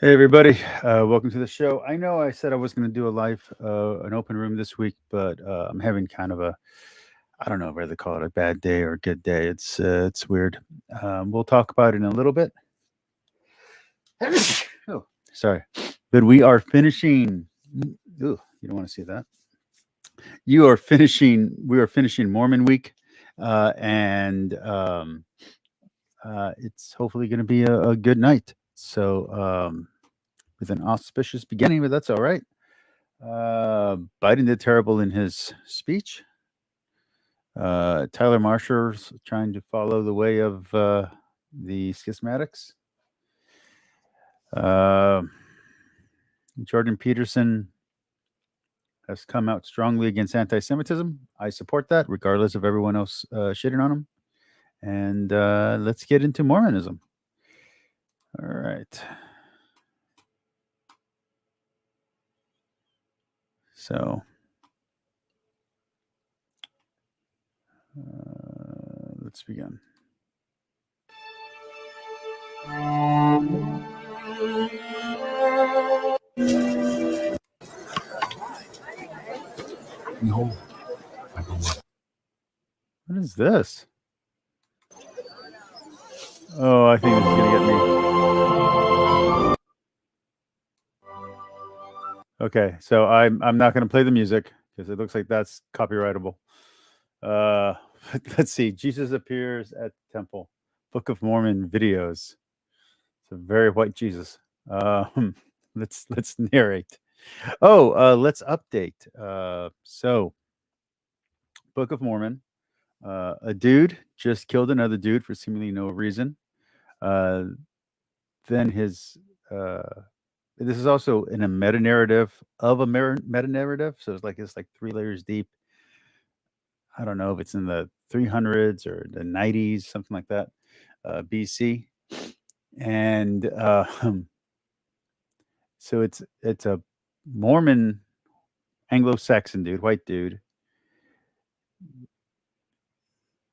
Hey everybody, welcome to the show. I know I said I was going to do an open room this week, but I'm having kind of I don't know whether to call it a bad day or a good day. It's weird. We'll talk about it in a little bit. Oh, sorry, but we are finishing. Ooh, you don't want to see that. You are finishing. We are finishing Mormon week, and it's hopefully going to be a good night. So. With an auspicious beginning, but that's all right. Biden did terrible in his speech. Tyler Marshall's trying to follow the way of the schismatics. Jordan Peterson has come out strongly against anti-Semitism. I support that, regardless of everyone else shitting on him. And let's get into Mormonism. All right. So, let's begin. No. What is this? Oh, I think this is gonna get me. Okay, so I'm not gonna play the music because it looks like that's copyrightable. Let's see. Jesus appears at the temple. Book of Mormon videos. It's a very white Jesus. Let's narrate. Oh, let's update. So Book of Mormon. A dude just killed another dude for seemingly no reason. Then his this is also in a meta narrative of a meta narrative, so it's like 3 layers deep. I don't know if it's in the 300s or the 90s, something like that, BC, and so it's a Mormon Anglo-Saxon dude, white dude.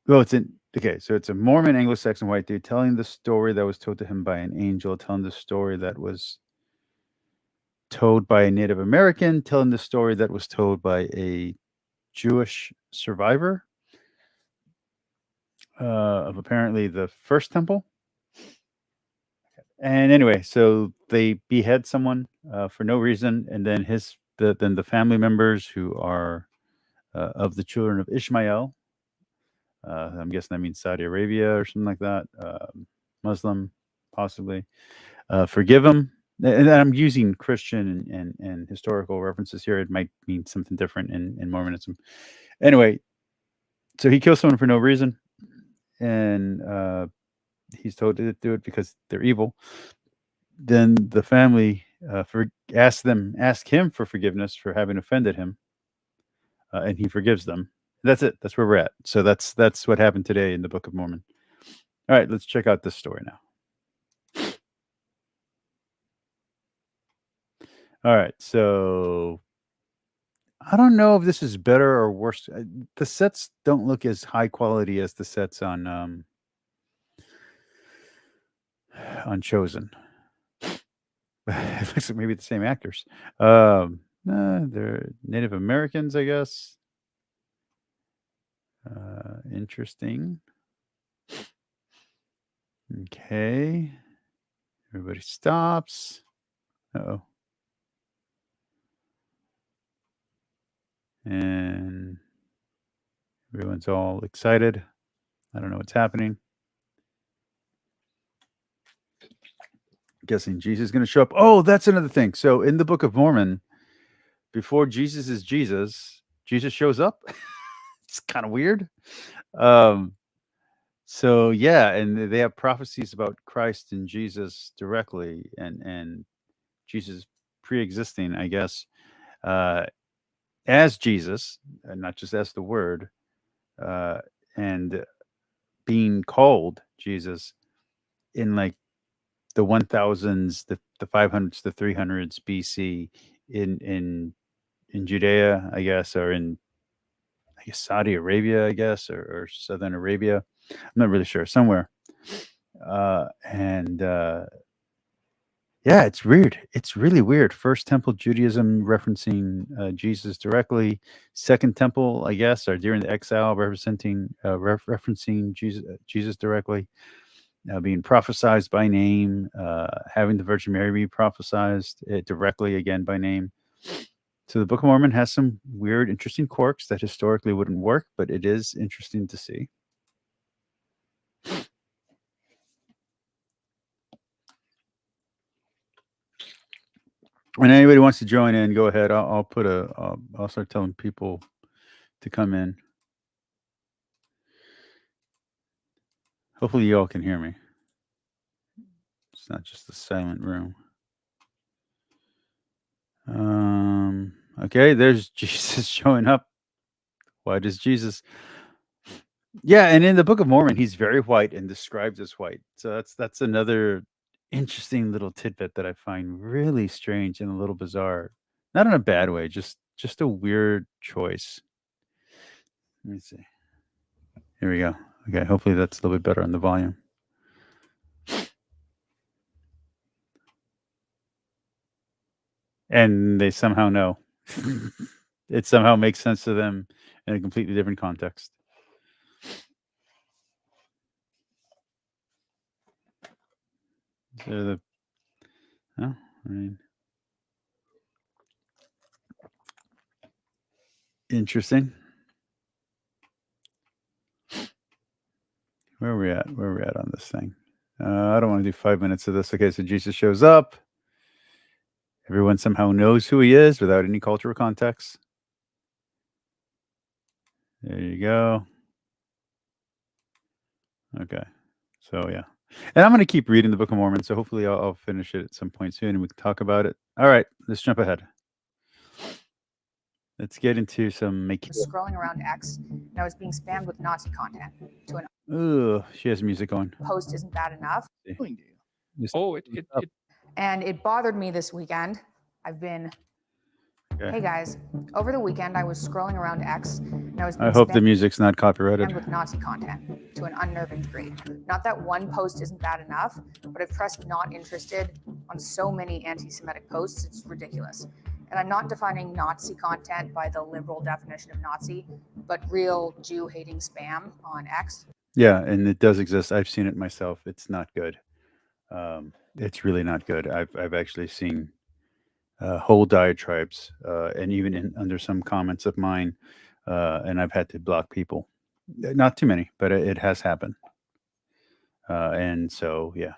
Well, it's in okay, so it's a Mormon Anglo-Saxon white dude telling the story that was told to him by an angel, telling the story that was told by a Native American, telling the story that was told by a Jewish survivor of apparently the first temple. And anyway, so they behead someone for no reason, and then then the family members who are of the children of Ishmael. I'm guessing that means Saudi Arabia or something like that. Muslim, possibly. Forgive them. And I'm using Christian and historical references here. It might mean something different in Mormonism. Anyway, so he kills someone for no reason, and he's told to do it because they're evil. Then the family ask him for forgiveness for having offended him, and he forgives them. That's it. That's where we're at. So that's what happened today in the Book of Mormon. All right, let's check out this story now. All right, so I don't know if this is better or worse. The sets don't look as high quality as the sets on Chosen. It looks like maybe the same actors. They're Native Americans, I guess. Interesting. Okay. Everybody stops. Uh-oh. And everyone's all excited. I don't know what's happening. Guessing Jesus is going to show up. Oh, that's another thing. So in the Book of Mormon, before Jesus is Jesus, Jesus shows up. It's kind of weird. So yeah, and they have prophecies about Christ and Jesus directly, and Jesus pre-existing, I guess, as Jesus, and not just as the Word, and being called Jesus in like the 1000s, the 500s, the 300s BC in Judea, I guess, or in I guess Saudi Arabia, I guess, or Southern Arabia. I'm not really sure, somewhere. And Yeah, it's weird. It's really weird. First Temple Judaism referencing Jesus directly. Second Temple, I guess, or during the exile, referencing Jesus directly. Being prophesized by name, having the Virgin Mary be prophesized directly again by name. So the Book of Mormon has some weird, interesting quirks that historically wouldn't work, but it is interesting to see. When anybody wants to join in, go ahead. I'll start telling people to come in. Hopefully, you all can hear me. It's not just a silent room. Okay, there's Jesus showing up. Why does Jesus? Yeah, and in the Book of Mormon, he's very white and described as white. So that's another interesting little tidbit that I find really strange and a little bizarre. Not in a bad way, just a weird choice. Let me see. Here we go. Okay, hopefully that's a little bit better on the volume. And they somehow know. It somehow makes sense to them in a completely different context. So I mean, interesting. Where are we at? Where are we at on this thing? I don't want to do 5 minutes of this. Okay, so Jesus shows up. Everyone somehow knows who he is without any cultural context. There you go. Okay. So, yeah. And I'm going to keep reading the Book of Mormon. So hopefully I'll finish it at some point soon and we can talk about it. All right. Let's jump ahead. Let's get into some scrolling around X and I was being spammed with Nazi content to an Ugh, she has music on. post isn't bad enough. Oh, it And it bothered me this weekend. I've been Okay. Hey guys, over the weekend I was scrolling around X and I was I being hope the spammed music's not copyrighted. with Nazi content to an unnerving degree. Not that one post isn't bad enough, but I've pressed not interested on so many anti-Semitic posts, it's ridiculous. And I'm not defining Nazi content by the liberal definition of Nazi, but real Jew-hating spam on X. Yeah, and it does exist. I've seen it myself. It's not good. It's really not good. I've actually seen whole diatribes, and even under some comments of mine, and I've had to block people. Not too many, but it has happened. And so, yeah.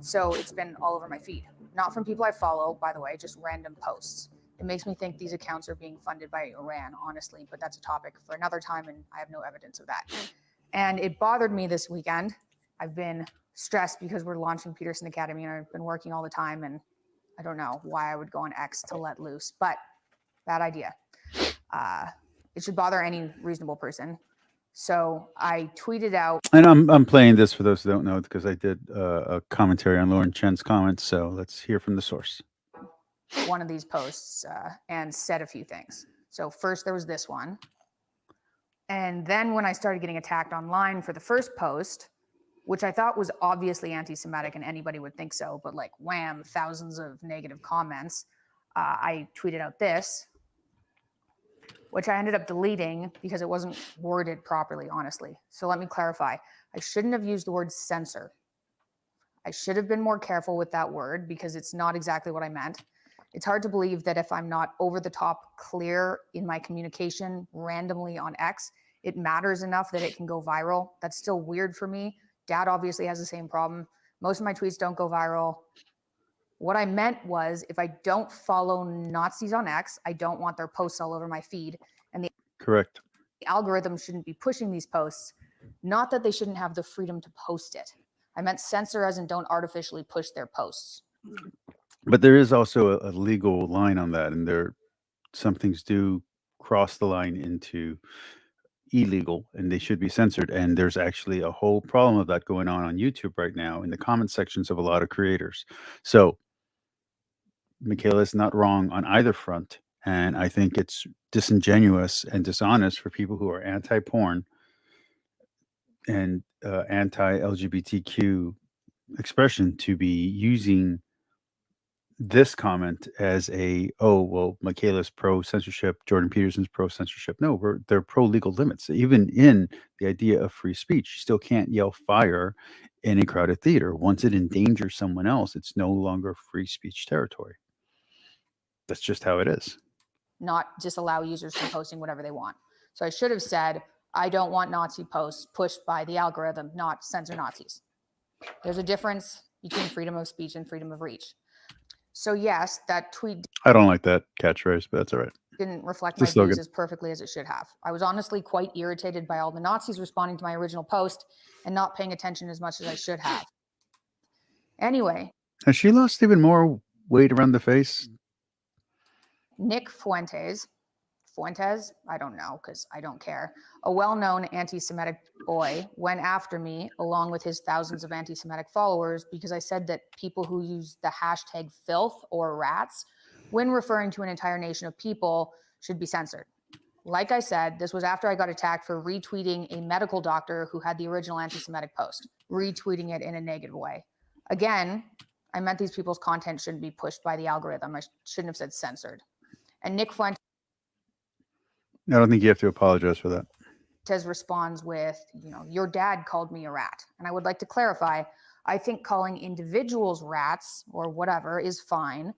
So it's been all over my feed. Not from people I follow, by the way, just random posts. It makes me think these accounts are being funded by Iran, honestly, but that's a topic for another time, and I have no evidence of that. And it bothered me this weekend. I've been stressed because we're launching Peterson Academy, and I've been working all the time, and I don't know why I would go on X to let loose, but bad idea. It should bother any reasonable person. So I tweeted out, And I'm playing this for those who don't know because I did a commentary on Lauren Chen's comments. So let's hear from the source. one of these posts and said a few things. So first there was this one. And then when I started getting attacked online for the first post, which I thought was obviously anti-Semitic and anybody would think so, but like wham, thousands of negative comments, I tweeted out this, which I ended up deleting because it wasn't worded properly, honestly. So let me clarify. I shouldn't have used the word censor. I should have been more careful with that word because it's not exactly what I meant. It's hard to believe that if I'm not over the top clear in my communication randomly on X, it matters enough that it can go viral. That's still weird for me. Dad obviously has the same problem. Most of my tweets don't go viral. What I meant was if I don't follow Nazis on X, I don't want their posts all over my feed. And the Correct. algorithm shouldn't be pushing these posts. Not that they shouldn't have the freedom to post it. I meant censor as in don't artificially push their posts. But there is also a legal line on that, and some things do cross the line into illegal, and they should be censored. And there's actually a whole problem of that going on YouTube right now in the comment sections of a lot of creators. So Michaela is not wrong on either front, and I think it's disingenuous and dishonest for people who are anti-porn and anti-LGBTQ expression to be using this comment as Michaela's pro censorship, Jordan Peterson's pro censorship. No, they're pro legal limits. Even in the idea of free speech, you still can't yell fire in a crowded theater. Once it endangers someone else, it's no longer free speech territory. That's just how it is. Not disallow users from posting whatever they want. So I should have said, I don't want Nazi posts pushed by the algorithm, not censor Nazis. There's a difference between freedom of speech and freedom of reach. So yes, that tweet I don't like that catchphrase, but that's all right. Didn't reflect my views as perfectly as it should have. I was honestly quite irritated by all the Nazis responding to my original post and not paying attention as much as I should have. Anyway. Has she lost even more weight around the face? Nick Fuentes, I don't know because I don't care, a well-known anti-Semitic boy, went after me along with his thousands of anti-Semitic followers because I said that people who use the hashtag filth or rats when referring to an entire nation of people should be censored. Like I said, this was after I got attacked for retweeting a medical doctor who had the original anti-Semitic post, retweeting it in a negative way. Again, I meant these people's content shouldn't be pushed by the algorithm. I shouldn't have said censored. And Nick Fuentes, I don't think you have to apologize for that. Responds with, your dad called me a rat. And I would like to clarify, I think calling individuals rats or whatever is fine,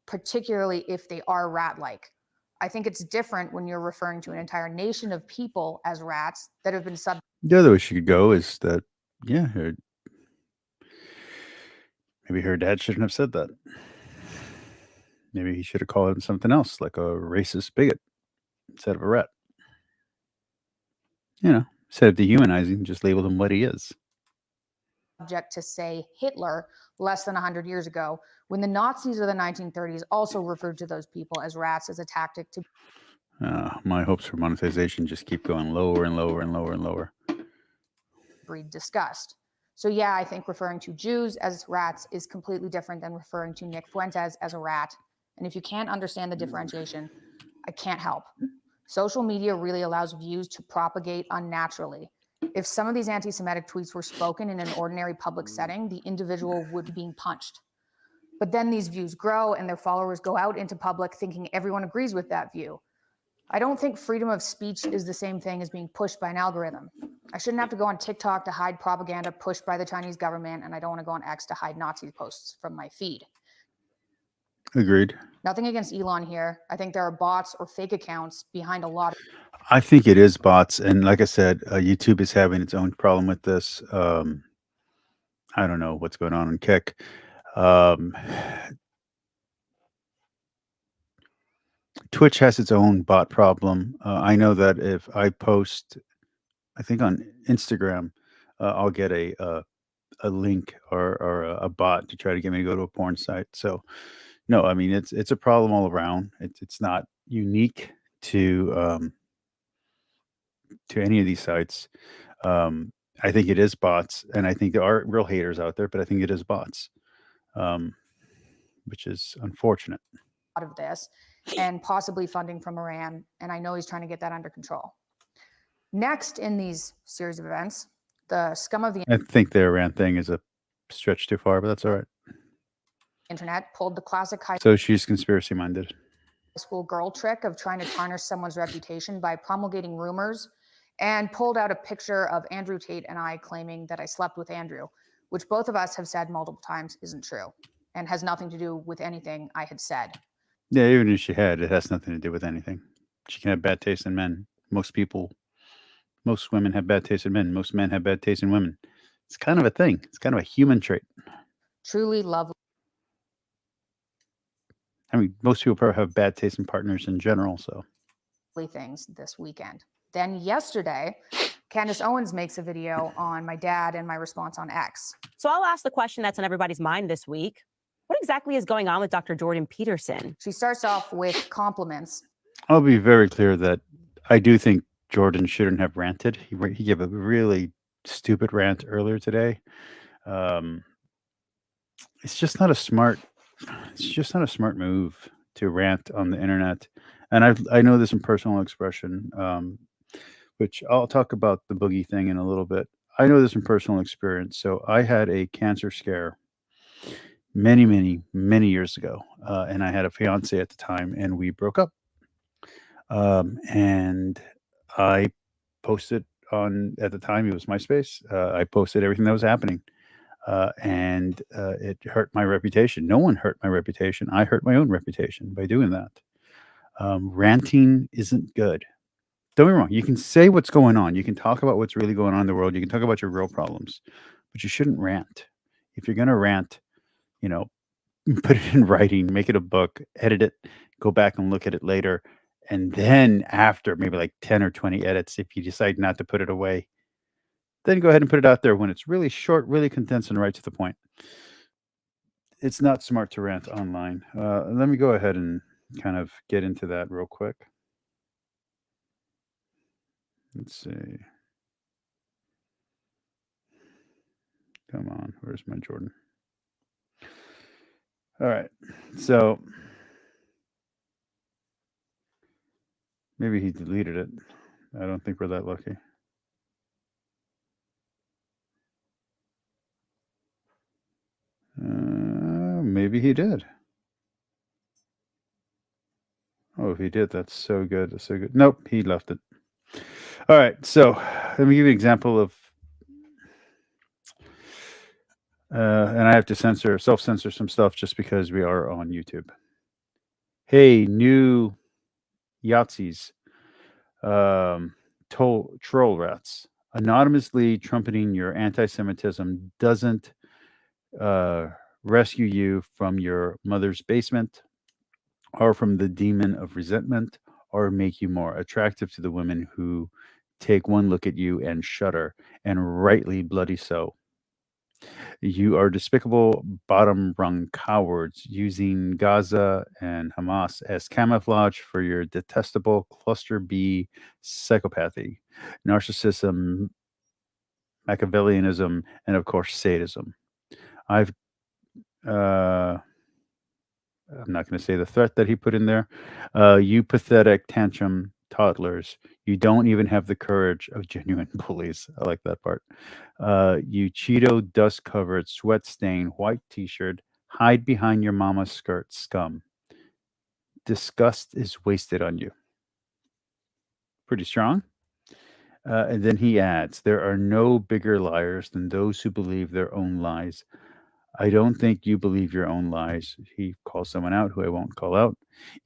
particularly if they are rat-like. I think it's different when you're referring to an entire nation of people as rats that have been The other way she could go is that, maybe her dad shouldn't have said that. Maybe he should have called him something else, like a racist bigot, instead of a rat. Instead of dehumanizing, just labeled him what he is. Subject to say Hitler less than 100 years ago, when the Nazis of the 1930s also referred to those people as rats as a tactic to. My hopes for monetization just keep going lower and lower and lower and lower. Breed disgust. So yeah, I think referring to Jews as rats is completely different than referring to Nick Fuentes as a rat. And if you can't understand the differentiation, I can't help. Social media really allows views to propagate unnaturally. If some of these anti-Semitic tweets were spoken in an ordinary public setting, the individual would be being punched. But then these views grow and their followers go out into public thinking everyone agrees with that view. I don't think freedom of speech is the same thing as being pushed by an algorithm. I shouldn't have to go on TikTok to hide propaganda pushed by the Chinese government, and I don't want to go on X to hide Nazi posts from my feed. Agreed. Nothing against Elon here. I think there are bots or fake accounts behind a lot of. I think it is bots. And like I said, YouTube is having its own problem with this. I don't know what's going on Kick. Twitch has its own bot problem. I know that if I post, I think on Instagram, I'll get a link or a bot to try to get me to go to a porn site. So, no, I mean it's a problem all around. It's not unique to any of these sites. I think it is bots, and I think there are real haters out there, but I think it is bots, which is unfortunate. Of this, and possibly funding from Iran, and I know he's trying to get that under control. Next in these series of events, the scum of the. I think the Iran thing is a stretch too far, but that's all right. Internet pulled the classic high. So she's conspiracy minded. School girl trick of trying to tarnish someone's reputation by promulgating rumors, and pulled out a picture of Andrew Tate and I claiming that I slept with Andrew, which both of us have said multiple times isn't true and has nothing to do with anything I had said. Yeah, even if she had, it has nothing to do with anything. She can have bad taste in men. Most women have bad taste in men. Most men have bad taste in women. It's kind of a thing. It's kind of a human trait. Truly lovely. I mean, most people probably have bad taste in partners in general, so. Things this weekend. Then yesterday, Candace Owens makes a video on my dad and my response on X. So I'll ask the question that's on everybody's mind this week. What exactly is going on with Dr. Jordan Peterson? She starts off with compliments. I'll be very clear that I do think Jordan shouldn't have ranted. He gave a really stupid rant earlier today. It's just not a smart move to rant on the internet. And I know this in personal expression, which I'll talk about the boogie thing in a little bit. I know this from personal experience. So I had a cancer scare many, many, many years ago, and I had a fiance at the time, and we broke up. And I posted on at the time it was MySpace. I posted everything that was happening, and it hurt my reputation. No one hurt my reputation. I hurt my own reputation by doing that. Ranting isn't good. Don't get me wrong. You can say what's going on. You can talk about what's really going on in the world. You can talk about your real problems, but you shouldn't rant. If you're going to rant, you know, put it in writing, make it a book, edit it, go back and look at it later. And then after maybe like 10 or 20 edits, if you decide not to put it away, then go ahead and put it out there when it's really short, really condensed, and right to the point. It's not smart to rant online. Let me go ahead and kind of get into that real quick. Let's see. Come on, where's my Jordan? All right, so maybe he deleted it. I don't think we're that lucky. Maybe he did. Oh, if he did, that's so good. That's so good. Nope, he left it. All right, so let me give you an example of, and I have to self-censor some stuff just because we are on YouTube. Hey, new Yahtzees, troll rats, anonymously trumpeting your anti-Semitism doesn't rescue you from your mother's basement or from the demon of resentment or make you more attractive to the women who take one look at you and shudder, and rightly bloody so. You are despicable bottom rung cowards using Gaza and Hamas as camouflage for your detestable cluster B psychopathy, narcissism, Machiavellianism, and of course sadism. I've I'm not going to say the threat that he put in there. You pathetic tantrum toddlers. You don't even have the courage of genuine bullies. I like that part. You Cheeto dust covered, sweat stained, white t shirt. Hide behind your mama's skirt, scum. Disgust is wasted on you. Pretty strong. And then he adds, there are no bigger liars than those who believe their own lies. I don't think you believe your own lies. He calls someone out who I won't call out.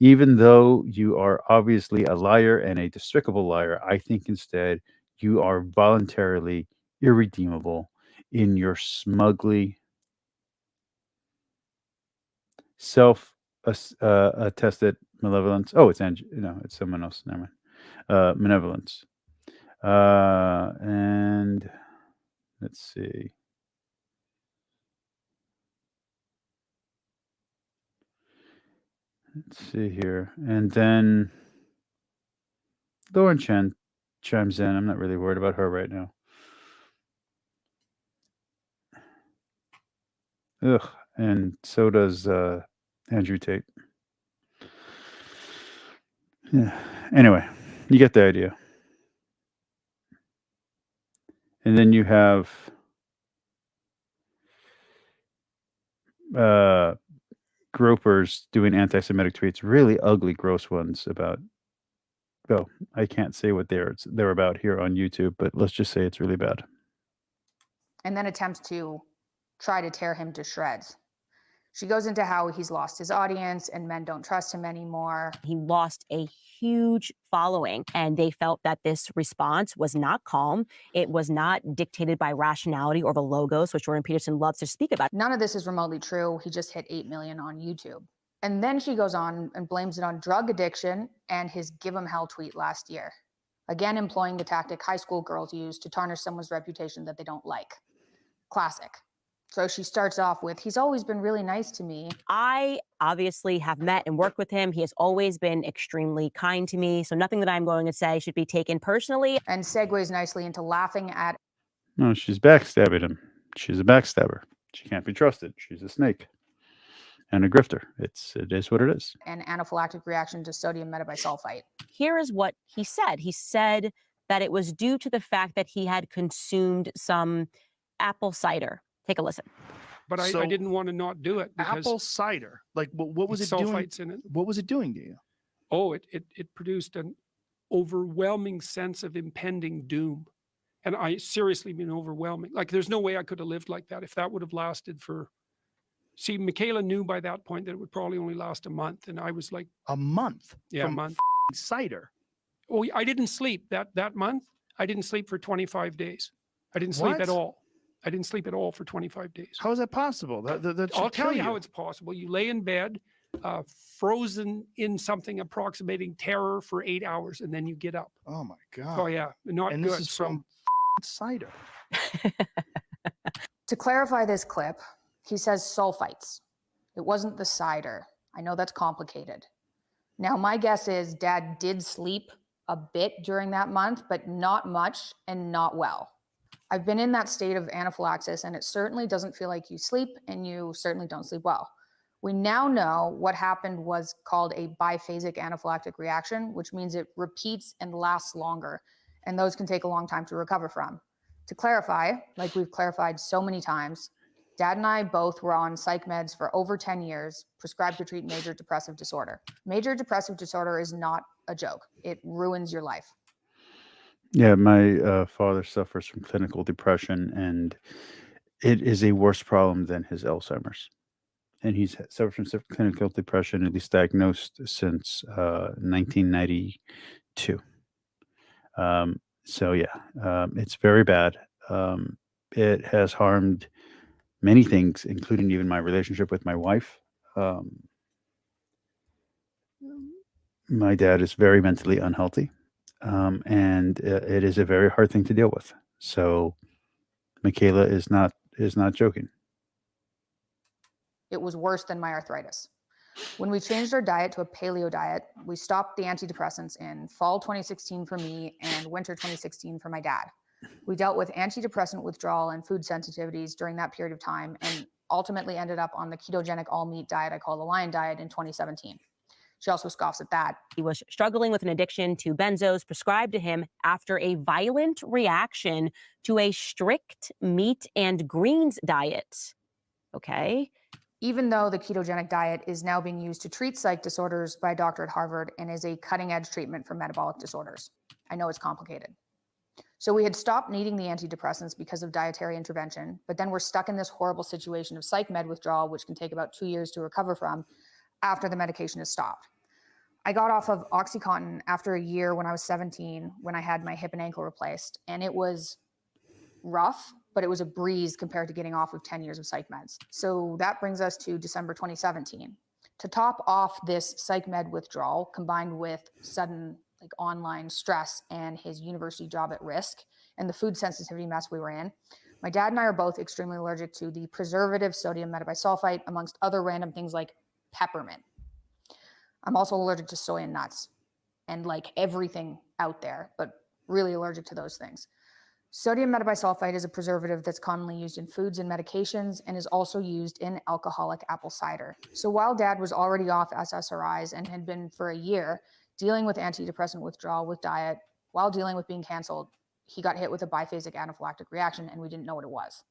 Even though you are obviously a liar and a despicable liar, I think instead you are voluntarily irredeemable in your smugly self attested malevolence. Oh, it's no, it's someone else. Never mind. Malevolence. And let's see. Let's see here. And then Lauren Chen chimes in. I'm not really worried about her right now. Ugh. And so does Andrew Tate. Yeah. Anyway, you get the idea. And then you have gropers doing anti-Semitic tweets, really ugly, gross ones about. Oh, I can't say what they're about here on YouTube, but let's just say it's really bad. And then attempts to try to tear him to shreds. She goes into how he's lost his audience and men don't trust him anymore. He lost a huge following, and they felt that this response was not calm. It was not dictated by rationality or the logos, which Jordan Peterson loves to speak about. None of this is remotely true. He just hit 8 million on YouTube. And then she goes on and blames it on drug addiction and his give him hell tweet last year. Again, employing the tactic high school girls use to tarnish someone's reputation that they don't like. Classic. So she starts off with, he's always been really nice to me. I obviously have met and worked with him. He has always been extremely kind to me. So nothing that I'm going to say should be taken personally. And segues nicely into laughing at. No, she's backstabbing him. She's a backstabber. She can't be trusted. She's a snake and a grifter. It is what it is. An anaphylactic reaction to sodium metabisulfite. Here is what he said. He said that it was due to the fact that he had consumed some apple cider. Take a listen. But I So- didn't want to not do it because Apple cider. Like what was it doing? sulfites in it. What was it doing to you? Oh, it produced an overwhelming sense of impending doom. And I seriously mean overwhelming. Like there's no way I could have lived like that if that would have lasted for. See, Michaela knew by that point that it would probably only last a month, and I was like, A month yeah, from a month. cider. Oh, I didn't sleep that month. I didn't sleep for 25 days. I didn't sleep at What? all. I didn't sleep at all for 25 days. How is that possible? That should I'll tell kill you how it's possible. You lay in bed, frozen in something approximating terror for 8 hours, and then you get up. Oh my god. Oh yeah, not And good. this is So- from cider. To clarify this clip, he says sulfites. It wasn't the cider. I know that's complicated. Now, my guess is Dad did sleep a bit during that month, but not much and not well. I've been in that state of anaphylaxis, and it certainly doesn't feel like you sleep, and you certainly don't sleep well. We now know what happened was called a biphasic anaphylactic reaction, which means it repeats and lasts longer, and those can take a long time to recover from. To clarify, like we've clarified so many times, Dad and I both were on psych meds for over 10 years, prescribed to treat major depressive disorder. Major depressive disorder is not a joke. It ruins your life. Yeah, my father suffers from clinical depression, and it is a worse problem than his Alzheimer's. And he's suffered from clinical depression, at least diagnosed since 1992. So yeah, it's very bad. It has harmed many things, including even my relationship with my wife. My dad is very mentally unhealthy, and it is a very hard thing to deal with. So Michaela is not joking. It was worse than my arthritis. When we changed our diet to a paleo diet, we stopped the antidepressants in fall 2016 for me and winter 2016 for my dad. We dealt with antidepressant withdrawal and food sensitivities during that period of time and ultimately ended up on the ketogenic all meat diet I call the Lion Diet in 2017. She also scoffs at that. He was struggling with an addiction to benzos prescribed to him after a violent reaction to a strict meat and greens diet. Okay. Even though the ketogenic diet is now being used to treat psych disorders by a doctor at Harvard and is a cutting edge treatment for metabolic disorders. I know it's complicated. So we had stopped needing the antidepressants because of dietary intervention, but then we're stuck in this horrible situation of psych med withdrawal, which can take about 2 years to recover from after the medication is stopped. I got off of OxyContin after a year when I was 17, when I had my hip and ankle replaced, and it was rough, but it was a breeze compared to getting off of 10 years of psych meds. So that brings us to December 2017. To top off this psych med withdrawal, combined with sudden online stress and his university job at risk and the food sensitivity mess we were in, my dad and I are both extremely allergic to the preservative sodium metabisulfite, amongst other random things like peppermint. I'm also allergic to soy and nuts and everything out there, but really allergic to those things. Sodium metabisulfite is a preservative that's commonly used in foods and medications and is also used in alcoholic apple cider. So while Dad was already off SSRIs and had been for a year dealing with antidepressant withdrawal with diet, while dealing with being canceled, he got hit with a biphasic anaphylactic reaction and we didn't know what it was.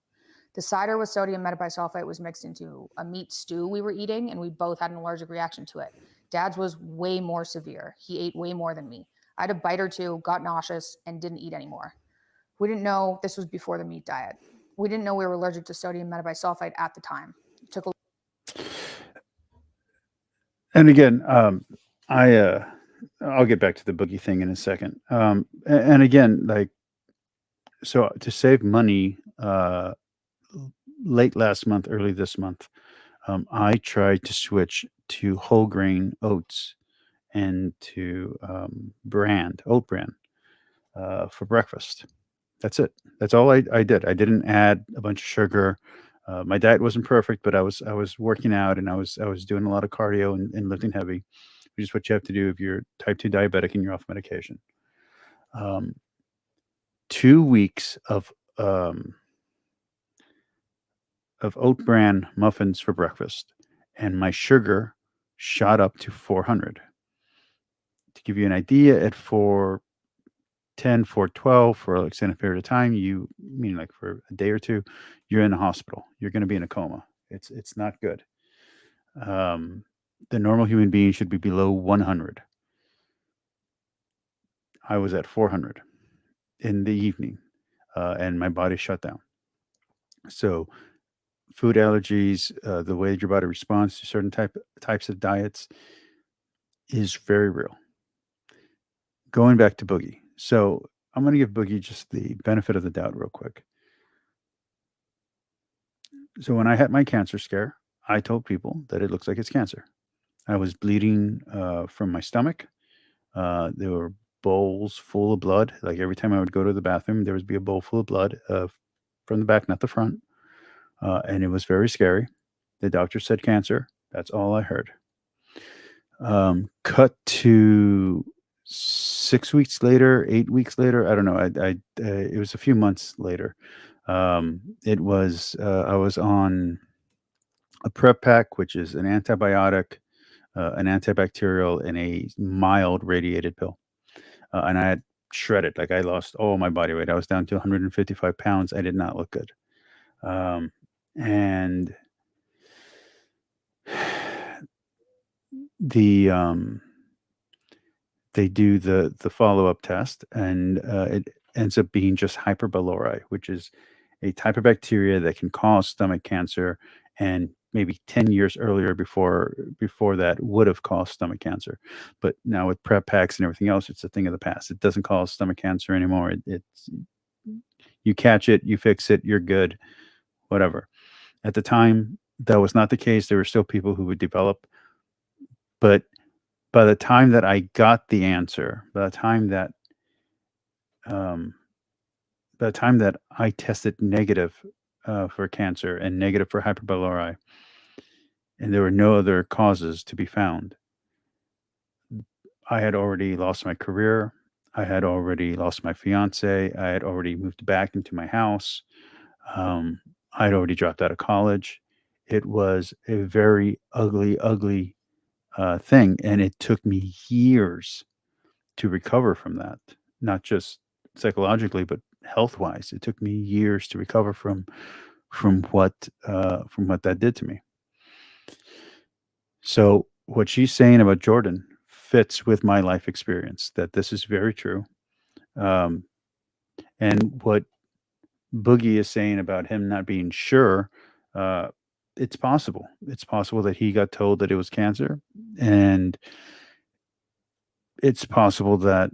The cider with sodium metabisulfite was mixed into a meat stew we were eating, and we both had an allergic reaction to it. Dad's was way more severe. He ate way more than me. I had a bite or two, got nauseous, and didn't eat anymore. We didn't know this was before the meat diet. We didn't know we were allergic to sodium metabisulfite at the time. It took a And again, I'll get back to the boogie thing in a second. And again, so to save money, late last month, early this month, I tried to switch to whole grain oats and to oat bran for breakfast. That's it. That's all I did. I didn't add a bunch of sugar. My diet wasn't perfect, but I was working out and I was doing a lot of cardio and lifting heavy, which is what you have to do if you're type 2 diabetic and you're off medication. 2 weeks of oat bran muffins for breakfast, and my sugar shot up to 400. To give you an idea, at 10, 4, 12 for an extended period of time, meaning like for a day or two, you're in a hospital. You're going to be in a coma. It's not good. The normal human being should be below 100. I was at 400 in the evening, and my body shut down. So food allergies, the way your body responds to certain types of diets is very real. Going back to Boogie. So I'm going to give Boogie just the benefit of the doubt real quick. So when I had my cancer scare, I told people that it looks like it's cancer. I was bleeding from my stomach. There were bowls full of blood. Like every time I would go to the bathroom, there would be a bowl full of blood from the back, not the front. And it was very scary. The doctor said cancer. That's all I heard. Cut to 6 weeks later, 8 weeks later. I don't know. It was a few months later. I was on a prep pack, which is an antibiotic, an antibacterial, and a mild radiated pill. And I had shredded. Like I lost all my body weight. I was down to 155 pounds. I did not look good. And they do the follow-up test, and it ends up being just Hyper pylori, which is a type of bacteria that can cause stomach cancer, and maybe 10 years earlier before that would have caused stomach cancer. But now with prep packs and everything else, it's a thing of the past. It doesn't cause stomach cancer anymore. It's you catch it, you fix it, you're good, whatever. At the time, that was not the case. There were still people who would develop, but by the time that I got the answer, by the time that I tested negative for cancer and negative for Hyper pylori, and there were no other causes to be found, I had already lost my career. I had already lost my fiance. I had already moved back into my house. I had already dropped out of college. It was a very ugly, ugly thing, and it took me years to recover from that. Not just psychologically, but health wise. It took me years to recover from what that did to me. So what she's saying about Jordan fits with my life experience. That this is very true. And what Boogie is saying about him not being sure, it's possible. It's possible that he got told that it was cancer, and it's possible that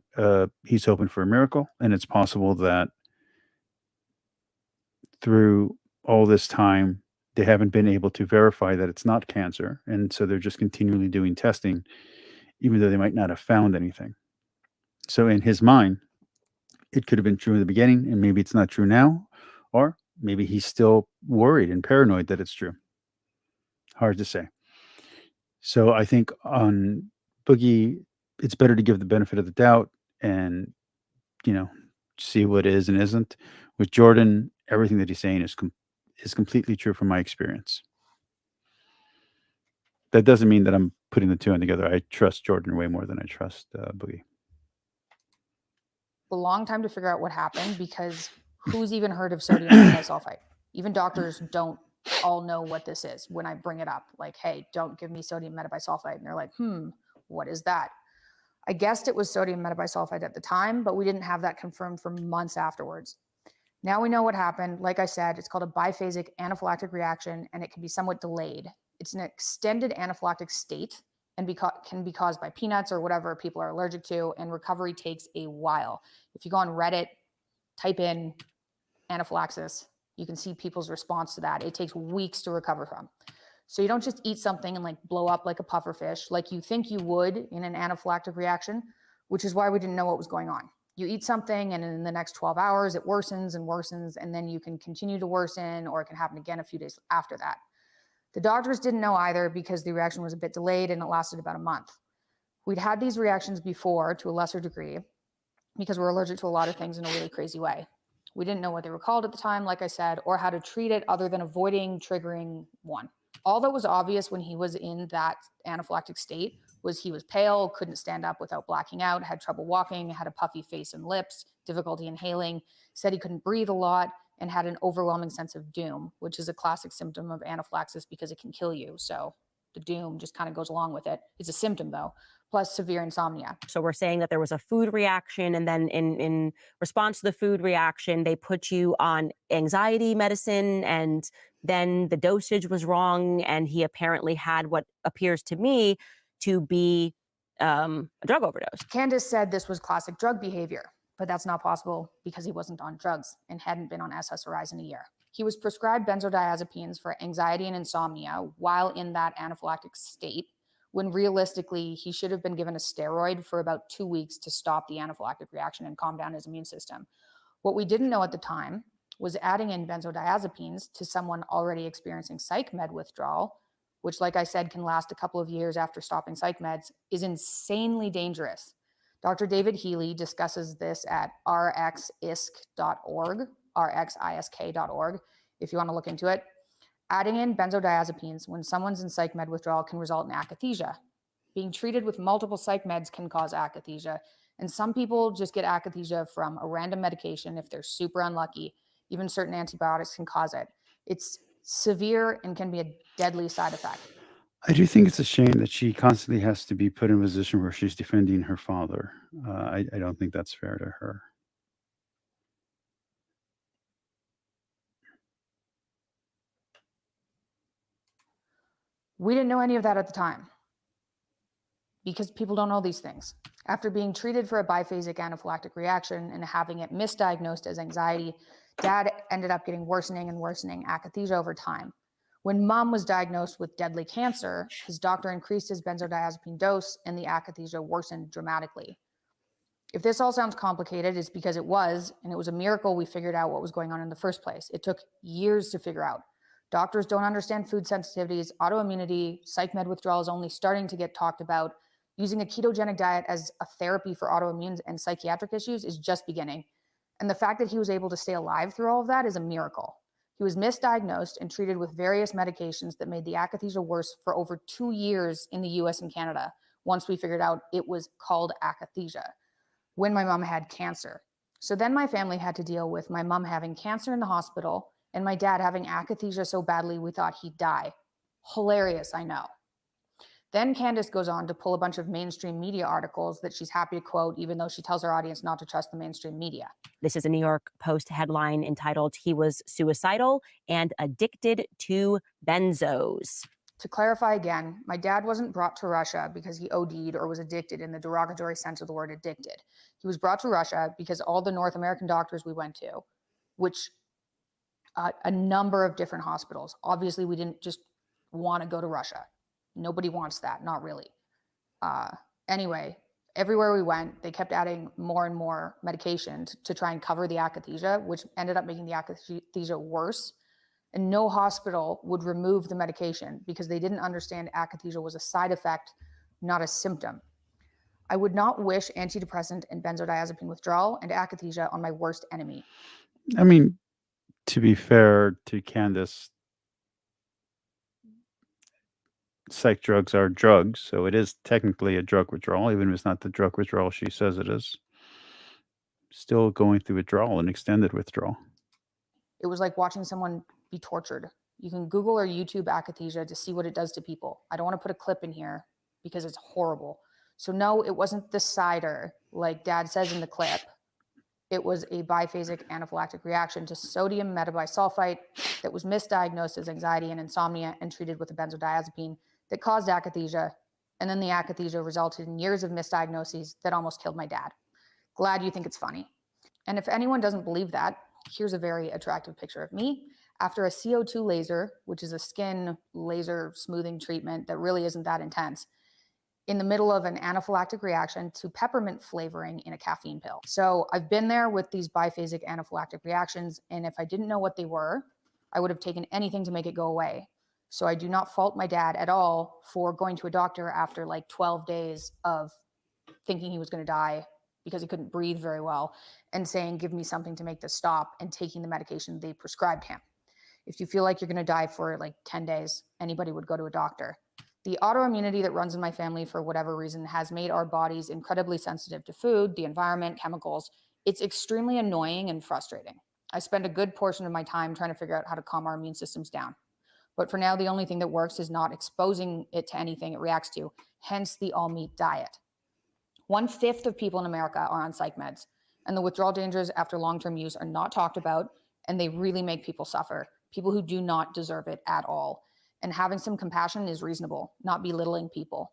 he's hoping for a miracle, and it's possible that through all this time they haven't been able to verify that it's not cancer, and so they're just continually doing testing, even though they might not have found anything. So in his mind, it could have been true in the beginning, and maybe it's not true now, or maybe he's still worried and paranoid that it's true. Hard to say. So I think on Boogie, it's better to give the benefit of the doubt and, see what is and isn't. With Jordan, everything that he's saying is completely true from my experience. That doesn't mean that I'm putting the two in together. I trust Jordan way more than I trust Boogie. A long time to figure out what happened, because who's even heard of sodium metabisulfite? Even doctors don't all know what this is. When I bring it up, like, hey, don't give me sodium metabisulfite. And they're like, what is that? I guessed it was sodium metabisulfite at the time, but we didn't have that confirmed for months afterwards. Now we know what happened. Like I said, it's called a biphasic anaphylactic reaction, and it can be somewhat delayed. It's an extended anaphylactic state and can be caused by peanuts or whatever people are allergic to, and recovery takes a while. If you go on Reddit, type in anaphylaxis, you can see people's response to that. It takes weeks to recover from. So you don't just eat something and like blow up like a pufferfish like you think you would in an anaphylactic reaction, which is why we didn't know what was going on. You eat something and in the next 12 hours, it worsens and worsens, and then you can continue to worsen, or it can happen again a few days after that. The doctors didn't know either, because the reaction was a bit delayed and it lasted about a month. We'd had these reactions before to a lesser degree because we're allergic to a lot of things in a really crazy way. We didn't know what they were called at the time, like I said, or how to treat it other than avoiding triggering one. All that was obvious when he was in that anaphylactic state was he was pale, couldn't stand up without blacking out, had trouble walking, had a puffy face and lips, difficulty inhaling, said he couldn't breathe a lot, and had an overwhelming sense of doom, which is a classic symptom of anaphylaxis because it can kill you. So the doom just kind of goes along with it. It's a symptom though, plus severe insomnia. So we're saying that there was a food reaction, and then in response to the food reaction, they put you on anxiety medicine, and then the dosage was wrong, and he apparently had what appears to me to be a drug overdose. Candace said this was classic drug behavior, but that's not possible because he wasn't on drugs and hadn't been on SSRIs in a year. He was prescribed benzodiazepines for anxiety and insomnia while in that anaphylactic state, when realistically he should have been given a steroid for about 2 weeks to stop the anaphylactic reaction and calm down his immune system. What we didn't know at the time was adding in benzodiazepines to someone already experiencing psych med withdrawal, which, like I said, can last a couple of years after stopping psych meds, is insanely dangerous. Dr. David Healy discusses this at rxisk.org, rxisk.org, if you want to look into it. Adding in benzodiazepines when someone's in psych med withdrawal can result in akathisia. Being treated with multiple psych meds can cause akathisia, and some people just get akathisia from a random medication if they're super unlucky. Even certain antibiotics can cause it. It's severe and can be a deadly side effect. I do think it's a shame that she constantly has to be put in a position where she's defending her father. I don't think that's fair to her. We didn't know any of that at the time because people don't know these things. After being treated for a biphasic anaphylactic reaction and having it misdiagnosed as anxiety, Dad ended up getting worsening and worsening akathisia over time. When Mom was diagnosed with deadly cancer, his doctor increased his benzodiazepine dose and the akathisia worsened dramatically. If this all sounds complicated, it's because it was, and it was a miracle we figured out what was going on in the first place. It took years to figure out. Doctors don't understand food sensitivities, autoimmunity, psych med withdrawal is only starting to get talked about. Using a ketogenic diet as a therapy for autoimmune and psychiatric issues is just beginning. And the fact that he was able to stay alive through all of that is a miracle. He was misdiagnosed and treated with various medications that made the akathisia worse for over 2 years in the US and Canada, once we figured out it was called akathisia, when my mom had cancer. So then my family had to deal with my mom having cancer in the hospital and my dad having akathisia so badly we thought he'd die. Hilarious, I know. Then Candace goes on to pull a bunch of mainstream media articles that she's happy to quote, even though she tells her audience not to trust the mainstream media. This is a New York Post headline entitled, "He was suicidal and addicted to benzos." To clarify again, my dad wasn't brought to Russia because he OD'd or was addicted in the derogatory sense of the word addicted. He was brought to Russia because all the North American doctors we went to, which a number of different hospitals, obviously we didn't just want to go to Russia. Nobody wants that, not really. Anyway, everywhere we went, they kept adding more and more medication to try and cover the akathisia, which ended up making the akathisia worse. And no hospital would remove the medication because they didn't understand akathisia was a side effect, not a symptom. I would not wish antidepressant and benzodiazepine withdrawal and akathisia on my worst enemy. I mean, to be fair to Candace, psych drugs are drugs, so it is technically a drug withdrawal, even if it's not the drug withdrawal she says it is. Still going through withdrawal, an extended withdrawal. It was like watching someone be tortured. You can Google or YouTube akathisia to see what it does to people. I don't want to put a clip in here because it's horrible. So no, it wasn't the cider like Dad says in the clip. It was a biphasic anaphylactic reaction to sodium metabisulfite that was misdiagnosed as anxiety and insomnia and treated with a benzodiazepine that caused akathisia. And then the akathisia resulted in years of misdiagnoses that almost killed my dad. Glad you think it's funny. And if anyone doesn't believe that, here's a very attractive picture of me after a CO2 laser, which is a skin laser smoothing treatment that really isn't that intense, in the middle of an anaphylactic reaction to peppermint flavoring in a caffeine pill. So I've been there with these biphasic anaphylactic reactions, and if I didn't know what they were, I would have taken anything to make it go away. So I do not fault my dad at all for going to a doctor after like 12 days of thinking he was going to die because he couldn't breathe very well and saying, give me something to make this stop, and taking the medication they prescribed him. If you feel like you're going to die for like 10 days, anybody would go to a doctor. The autoimmunity that runs in my family for whatever reason has made our bodies incredibly sensitive to food, the environment, chemicals. It's extremely annoying and frustrating. I spend a good portion of my time trying to figure out how to calm our immune systems down. But for now, the only thing that works is not exposing it to anything it reacts to, hence the all meat diet. 1/5 of people in America are on psych meds, and the withdrawal dangers after long-term use are not talked about, and they really make people suffer, people who do not deserve it at all. And having some compassion is reasonable, not belittling people.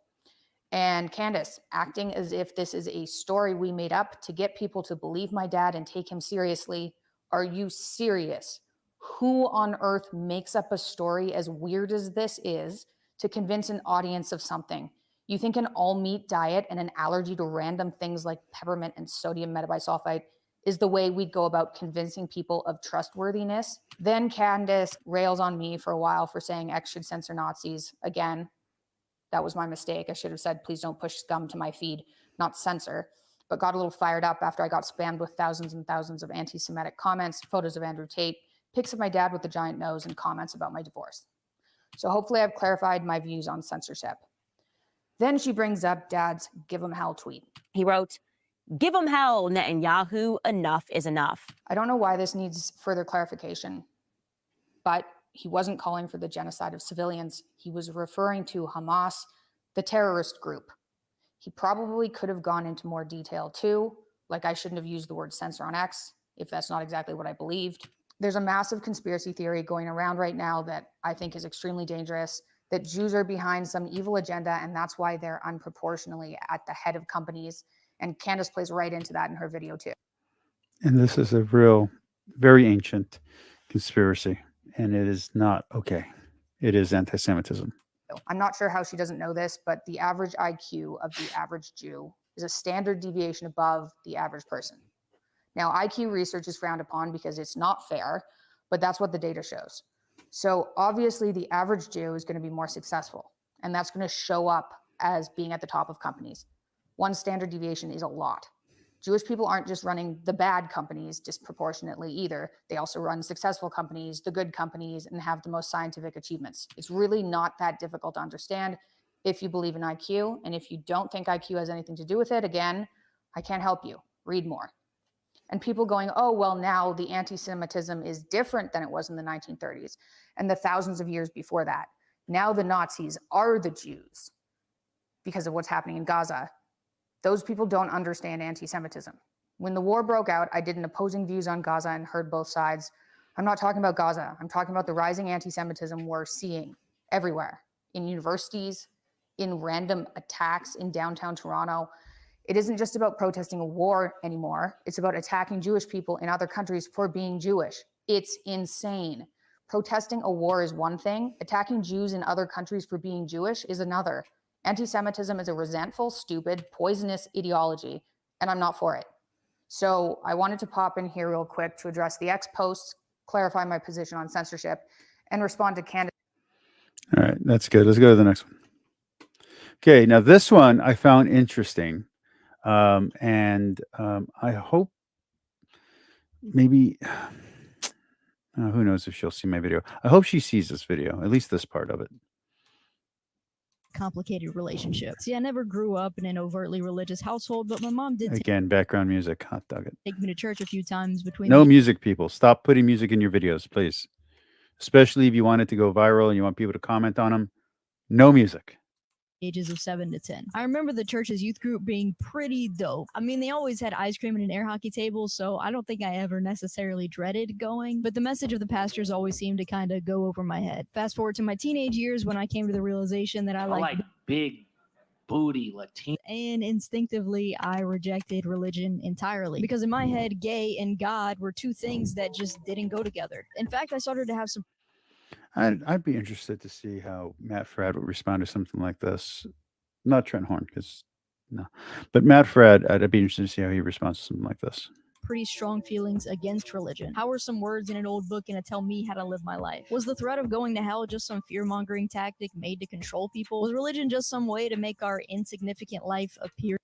And Candace, acting as if this is a story we made up to get people to believe my dad and take him seriously. Are you serious? Who on earth makes up a story as weird as this is to convince an audience of something? You think an all-meat diet and an allergy to random things like peppermint and sodium metabisulfite is the way we go about convincing people of trustworthiness? Then Candace rails on me for a while for saying X should censor Nazis. Again, that was my mistake. I should have said, please don't push scum to my feed, not censor. But got a little fired up after I got spammed with thousands and thousands of anti-Semitic comments, photos of Andrew Tate, pics of my dad with the giant nose, and comments about my divorce. So hopefully I've clarified my views on censorship. Then she brings up Dad's "Give 'em hell" tweet. He wrote, "Give 'em hell, Netanyahu, enough is enough." I don't know why this needs further clarification, but he wasn't calling for the genocide of civilians. He was referring to Hamas, the terrorist group. He probably could have gone into more detail too, like I shouldn't have used the word censor on X, if that's not exactly what I believed. There's a massive conspiracy theory going around right now that I think is extremely dangerous, that Jews are behind some evil agenda, and that's why they're unproportionally at the head of companies. And Candace plays right into that in her video too. And this is a real, very ancient conspiracy, and it is not okay. It is anti-Semitism. I'm not sure how she doesn't know this, but the average IQ of the average Jew is a standard deviation above the average person. Now, IQ research is frowned upon because it's not fair, but that's what the data shows. So obviously the average Jew is going to be more successful, and that's going to show up as being at the top of companies. One standard deviation is a lot. Jewish people aren't just running the bad companies disproportionately either. They also run successful companies, the good companies, and have the most scientific achievements. It's really not that difficult to understand if you believe in IQ. And if you don't think IQ has anything to do with it, again, I can't help you. Read more. And people going, oh, well, now the anti-Semitism is different than it was in the 1930s and the thousands of years before that. Now the Nazis are the Jews because of what's happening in Gaza. Those people don't understand anti-Semitism. When the war broke out, I did an opposing views on Gaza and heard both sides. I'm not talking about Gaza. I'm talking about the rising anti-Semitism we're seeing everywhere, in universities, in random attacks in downtown Toronto. It isn't just about protesting a war anymore. It's about attacking Jewish people in other countries for being Jewish. It's insane. Protesting a war is one thing. Attacking Jews in other countries for being Jewish is another. Anti-Semitism is a resentful, stupid, poisonous ideology, and I'm not for it. So I wanted to pop in here real quick to address the X posts, clarify my position on censorship, and respond to Candace. All right, that's good. Let's go to the next one. Okay, now this one I found interesting, and I hope maybe, who knows if she'll see my video. I hope she sees this video, at least this part of it. Complicated relationships. See, I never grew up in an overtly religious household, but my mom did Again, background music. Hot dog it. take me to church a few times between No the music, people. Stop putting music in your videos, please. Especially if you want it to go viral and you want people to comment on them. No music. ages of 7 to 10. I remember the church's youth group being pretty dope. I mean, they always had ice cream and an air hockey table, so I don't think I ever necessarily dreaded going, but the message of the pastors always seemed to kind of go over my head. Fast forward to my teenage years when I came to the realization that I like big booty Latino. And instinctively, I rejected religion entirely. Because in my head, gay and God were two things that just didn't go together. In fact, I started to have some I'd be interested to see how Matt Fradd would respond to something like this. Not Trent Horn, because no. But Matt Fradd, I'd be interested to see how he responds to something like this. pretty strong feelings against religion. How are some words in an old book going to tell me how to live my life? Was the threat of going to hell just some fear-mongering tactic made to control people? Was religion just some way to make our insignificant life appear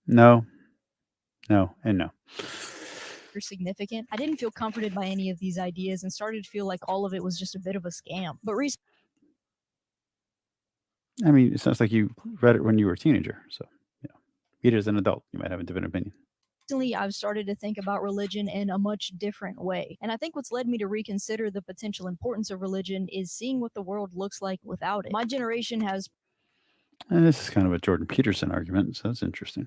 No, and no. significant? I didn't feel comforted by any of these ideas and started to feel like all of it was just a bit of a scam. But recently, I mean, it sounds like you read it when you were a teenager. So, read it as an adult. You might have a different opinion. Recently, I've started to think about religion in a much different way. And I think what's led me to reconsider the potential importance of religion is seeing what the world looks like without it. My generation has And this is kind of a Jordan Peterson argument, so that's interesting.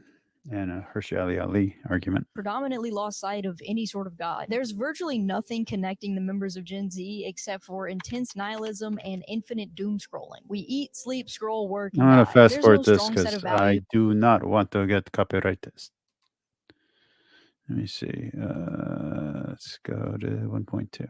And a Hershey Ali argument. predominantly lost sight of any sort of God. There's virtually nothing connecting the members of Gen Z except for intense nihilism and infinite doom scrolling. We eat, sleep, scroll, work, and I'm going to die. fast There's forward no this strong set because of values. I do not want to get copyrighted. Let me see. Let's go to 1.2.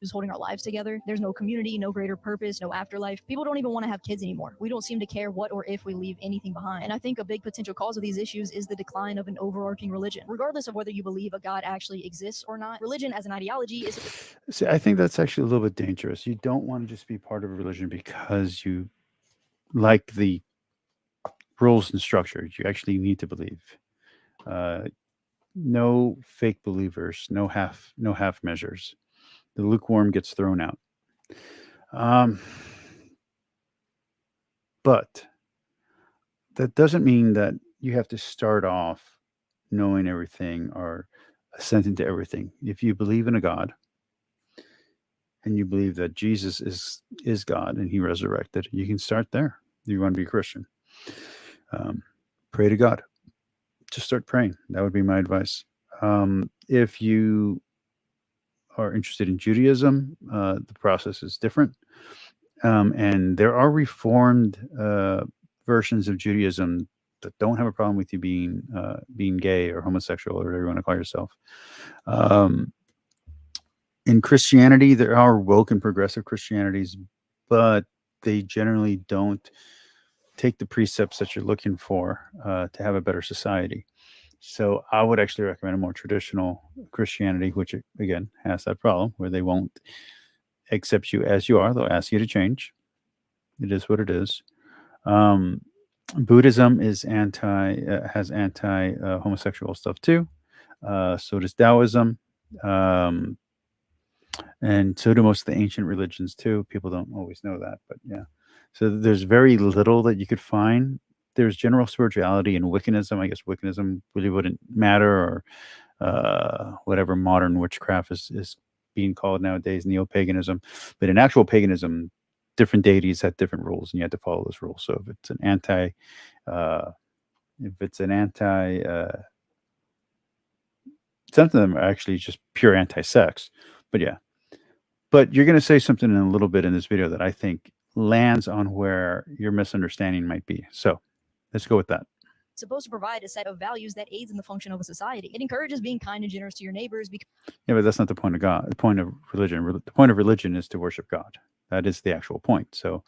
Who's holding our lives together. There's no community, no greater purpose, no afterlife. People don't even want to have kids anymore. We don't seem to care what or if we leave anything behind. And I think a big potential cause of these issues is the decline of an overarching religion. Regardless of whether you believe a God actually exists or not, religion as an ideology is See, I think that's actually a little bit dangerous. You don't want to just be part of a religion because you like the rules and structures. You actually need to believe. No fake believers, no half measures. The lukewarm gets thrown out. But that doesn't mean that you have to start off knowing everything or assenting to everything. If you believe in a God and you believe that Jesus is God and he resurrected, you can start there. You want to be a Christian. Pray to God. Just start praying. That would be my advice. If you are interested in Judaism, the process is different. And there are reformed versions of Judaism that don't have a problem with you being gay or homosexual or whatever you want to call yourself. In Christianity, there are woke and progressive Christianities, but they generally don't take the precepts that you're looking for to have a better society. So I would actually recommend a more traditional Christianity, which again has that problem where they won't accept you as you are. They'll ask you to change. It is what it is. Buddhism is has anti homosexual stuff too. So does Taoism. And so do most of the ancient religions too. People don't always know that, but yeah. So there's very little that you could find. There's general spirituality and Wiccanism. I guess Wiccanism really wouldn't matter, or whatever modern witchcraft is being called nowadays, neo-paganism. But in actual paganism, different deities have different rules, and you have to follow those rules. So if it's an some of them are actually just pure anti-sex. But yeah. But you're going to say something in a little bit in this video that I think lands on where your misunderstanding might be. So let's go with that. supposed to provide a set of values that aids in the function of a society. It encourages being kind and generous to your neighbors because Yeah, but that's not the point of God. The point of religion. The point of religion is to worship God. That is the actual point. So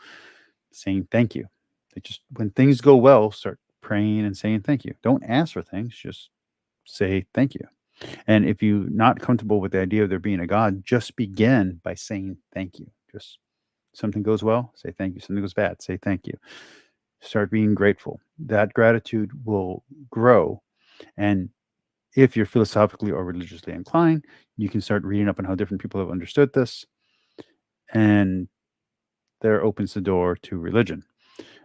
saying thank you. Just when things go well, start praying and saying thank you. Don't ask for things. Just say thank you. And if you're not comfortable with the idea of there being a God, just begin by saying thank you. Just something goes well, say thank you. Something goes bad, say thank you. Start being grateful. That gratitude will grow. And if you're philosophically or religiously inclined, you can start reading up on how different people have understood this. And there opens the door to religion.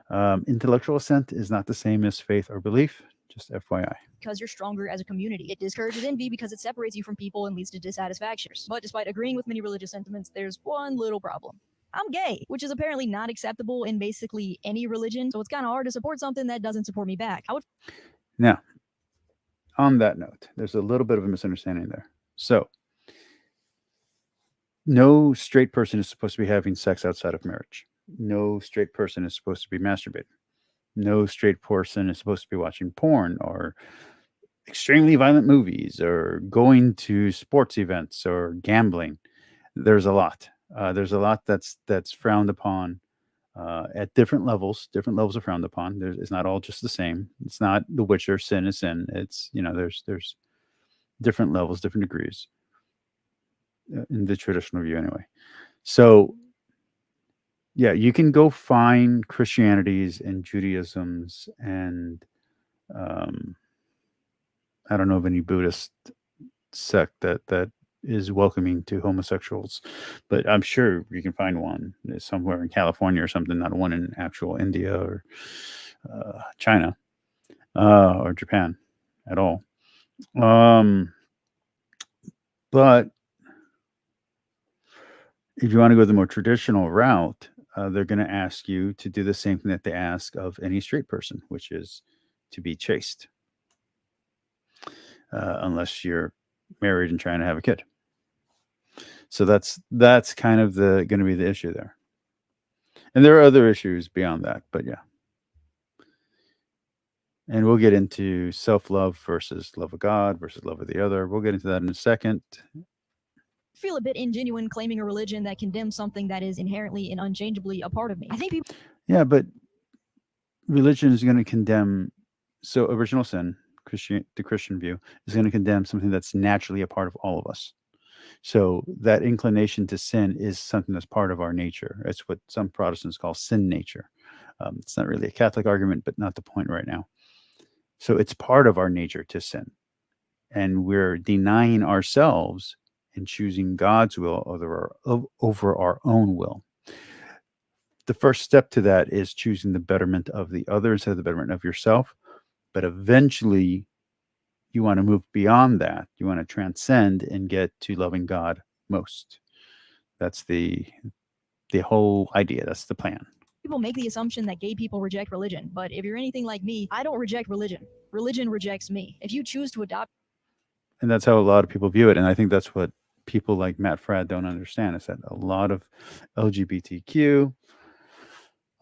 Intellectual assent is not the same as faith or belief, just FYI. you're stronger as a community. It discourages envy because it separates you from people and leads to dissatisfaction. But despite agreeing with many religious sentiments, there's one little problem. I'm gay, which is apparently not acceptable in basically any religion. So it's kind of hard to support something that doesn't support me back. Now, on that note, there's a little bit of a misunderstanding there. So, no straight person is supposed to be having sex outside of marriage. No straight person is supposed to be masturbating. No straight person is supposed to be watching porn or extremely violent movies or going to sports events or gambling. There's a lot. There's a lot that's frowned upon at different levels. Different levels are frowned upon. It's not all just the same. It's not The Witcher. Sin is sin. It's there's different levels, different degrees in the traditional view, anyway. So yeah, you can go find Christianities and Judaisms and I don't know of any Buddhist sect that is welcoming to homosexuals. But I'm sure you can find one somewhere in California or something, not one in actual India or China or Japan at all. But if you want to go the more traditional route, they're going to ask you to do the same thing that they ask of any straight person, which is to be chaste, unless you're married and trying to have a kid. So that's kind of going to be the issue there. And there are other issues beyond that, but yeah. And we'll get into self-love versus love of God versus love of the other. We'll get into that in a second. Feel a bit ingenuine claiming a religion that condemns something that is inherently and unchangeably a part of me. I think people. Yeah, but religion is going to condemn. So original sin, the Christian view, is going to condemn something that's naturally a part of all of us. So that inclination to sin is something that's part of our nature. It's what some Protestants call sin nature. It's not really a Catholic argument, but not the point right now. So it's part of our nature to sin. And we're denying ourselves and choosing God's will over our own will. The first step to that is choosing the betterment of the other instead of the betterment of yourself. But eventually, you want to move beyond that. You want to transcend and get to loving God most. That's the whole idea. That's the plan. People make the assumption that gay people reject religion, but if you're anything like me, I don't reject religion. Religion rejects me. If you choose to adopt. And that's how a lot of people view it. And I think that's what people like Matt Fradd don't understand, is that a lot of LGBTQ,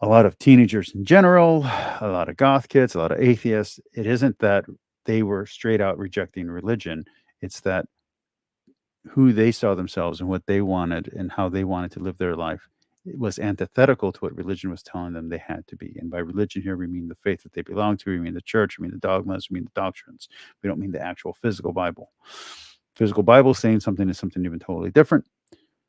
a lot of teenagers in general, a lot of goth kids, a lot of atheists, it isn't that they were straight out rejecting religion. It's that who they saw themselves and what they wanted and how they wanted to live their life, it was antithetical to what religion was telling them they had to be. And by religion here, we mean the faith that they belong to. We mean the church. We mean the dogmas. We mean the doctrines. We don't mean the actual physical Bible. Physical Bible saying something is something even totally different,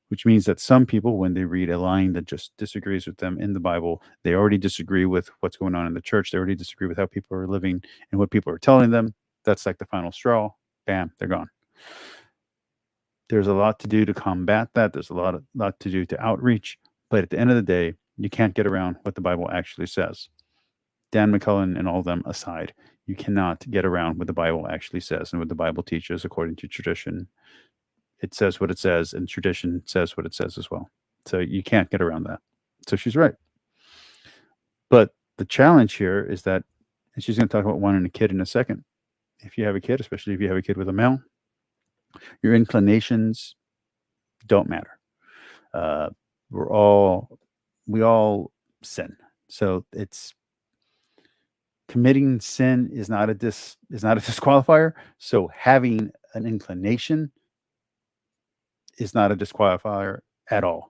which means that some people, when they read a line that just disagrees with them in the Bible, they already disagree with what's going on in the church. They already disagree with how people are living and what people are telling them. That's like the final straw. Bam, they're gone. There's a lot to do to combat that. There's a lot to do to outreach. But at the end of the day, you can't get around what the Bible actually says. Dan McCullen and all of them aside, you cannot get around what the Bible actually says and what the Bible teaches according to tradition. It says what it says, and tradition says what it says as well. So you can't get around that. So she's right. But the challenge here is that, and she's going to talk about wanting a kid in a second. If you have a kid, especially if you have a kid with a male, your inclinations don't matter. We all sin. So it's committing sin is not a disqualifier. So having an inclination is not a disqualifier at all.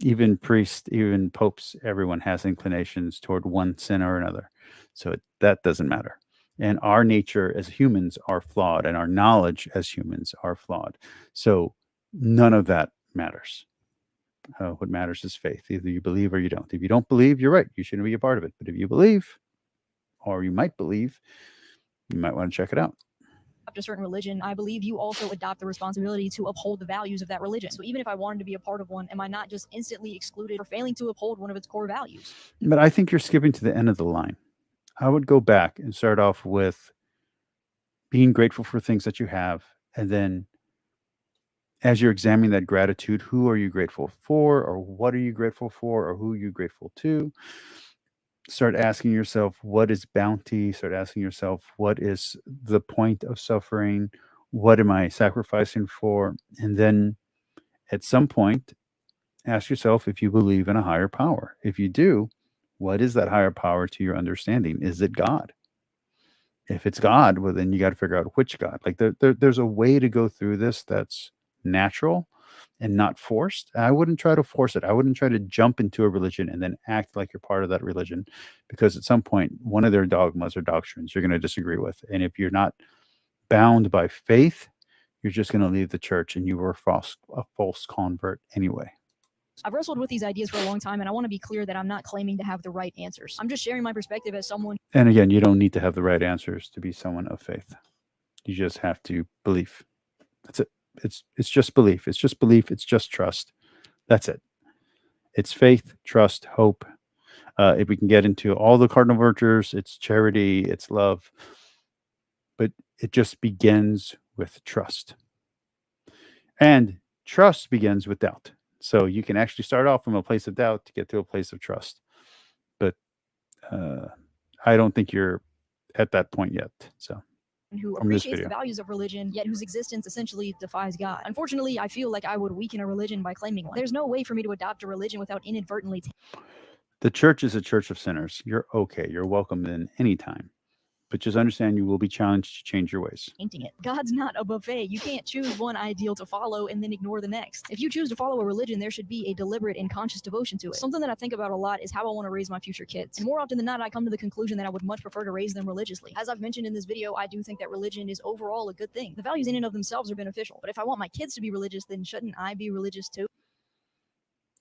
Even priests, even popes, everyone has inclinations toward one sin or another. So that doesn't matter. And our nature as humans are flawed, and our knowledge as humans are flawed. So none of that matters. What matters is faith. Either you believe or you don't. If you don't believe, you're right. You shouldn't be a part of it. But if you believe, or you might believe, you might want to check it out. A certain religion, I believe you also adopt the responsibility to uphold the values of that religion. So even if I wanted to be a part of one, am I not just instantly excluded for failing to uphold one of its core values? But I think you're skipping to the end of the line. I would go back and start off with being grateful for things that you have. And then as you're examining that gratitude, who are you grateful for, or what are you grateful for, or who are you grateful to? Start asking yourself, what is bounty? Start asking yourself, what is the point of suffering? What am I sacrificing for? And then at some point, ask yourself if you believe in a higher power. If you do, what is that higher power to your understanding? Is it God? If it's God, well, then you got to figure out which God. Like there's a way to go through this that's natural and not forced. I wouldn't try to force it. I wouldn't try to jump into a religion and then act like you're part of that religion, because at some point, one of their dogmas or doctrines you're going to disagree with. And if you're not bound by faith, you're just going to leave the church and you were a false convert anyway. I've wrestled with these ideas for a long time, and I want to be clear that I'm not claiming to have the right answers. I'm just sharing my perspective as someone. And again, you don't need to have the right answers to be someone of faith. You just have to believe. That's it. It's just belief. It's just belief. It's just trust. That's it. It's faith, trust, hope. If we can get into all the cardinal virtues, it's charity, it's love, but it just begins with trust. And trust begins with doubt. So you can actually start off from a place of doubt to get to a place of trust. But I don't think you're at that point yet. So who from this appreciates the video. values of religion, yet whose existence essentially defies God. Unfortunately, I feel like I would weaken a religion by claiming one. There's no way for me to adopt a religion without inadvertently The church is a church of sinners. You're okay. You're welcome in any time. But just understand you will be challenged to change your ways. tainting it. God's not a buffet. You can't choose one ideal to follow and then ignore the next. If you choose to follow a religion, there should be a deliberate and conscious devotion to it. Something that I think about a lot is how I want to raise my future kids. And more often than not, I come to the conclusion that I would much prefer to raise them religiously. As I've mentioned in this video, I do think that religion is overall a good thing. The values in and of themselves are beneficial. But if I want my kids to be religious, then shouldn't I be religious too?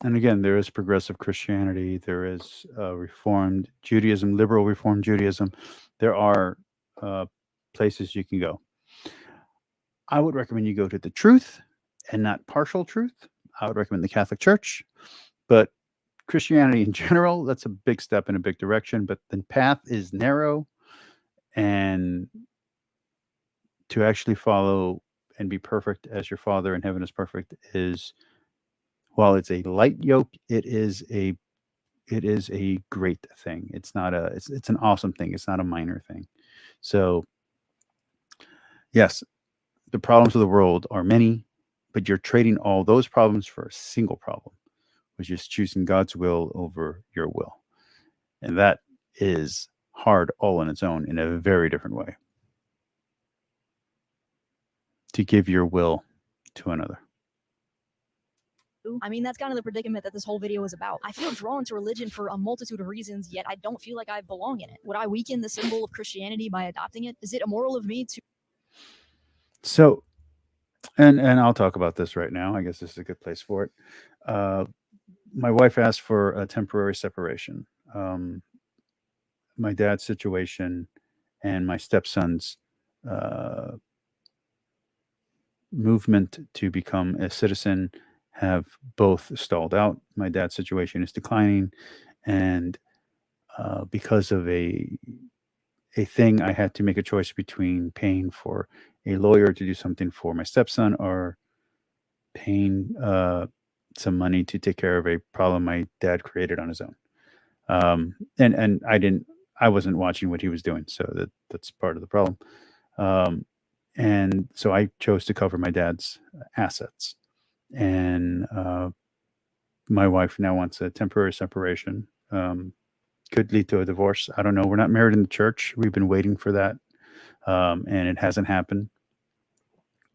And again, there is progressive Christianity. There is Reformed Judaism, liberal Reformed Judaism. There are places you can go. I would recommend you go to the truth and not partial truth. I would recommend the Catholic Church. But Christianity in general, that's a big step in a big direction. But the path is narrow. And to actually follow and be perfect as your Father in heaven is perfect is, while it's a light yoke, it is a great thing. It's not a it's an awesome thing. It's not a minor thing. So yes, the problems of the world are many, but you're trading all those problems for a single problem, which is choosing God's will over your will. And that is hard all on its own in a very different way. To give your will to another. I mean, that's kind of the predicament that this whole video is about. I feel drawn to religion for a multitude of reasons, yet I don't feel like I belong in it. Would I weaken the symbol of Christianity by adopting it? Is it immoral of me to? So, and I'll talk about this right now. I guess this is a good place for it. My wife asked for a temporary separation. My dad's situation and my stepson's movement to become a citizen have both stalled out. My dad's situation is declining, and because of a thing, I had to make a choice between paying for a lawyer to do something for my stepson or paying some money to take care of a problem my dad created on his own. And I wasn't watching what he was doing, so that's part of the problem. And so I chose to cover my dad's assets. And my wife now wants a temporary separation. Could lead to a divorce. I don't know. We're not married in the church. We've been waiting for that, and it hasn't happened.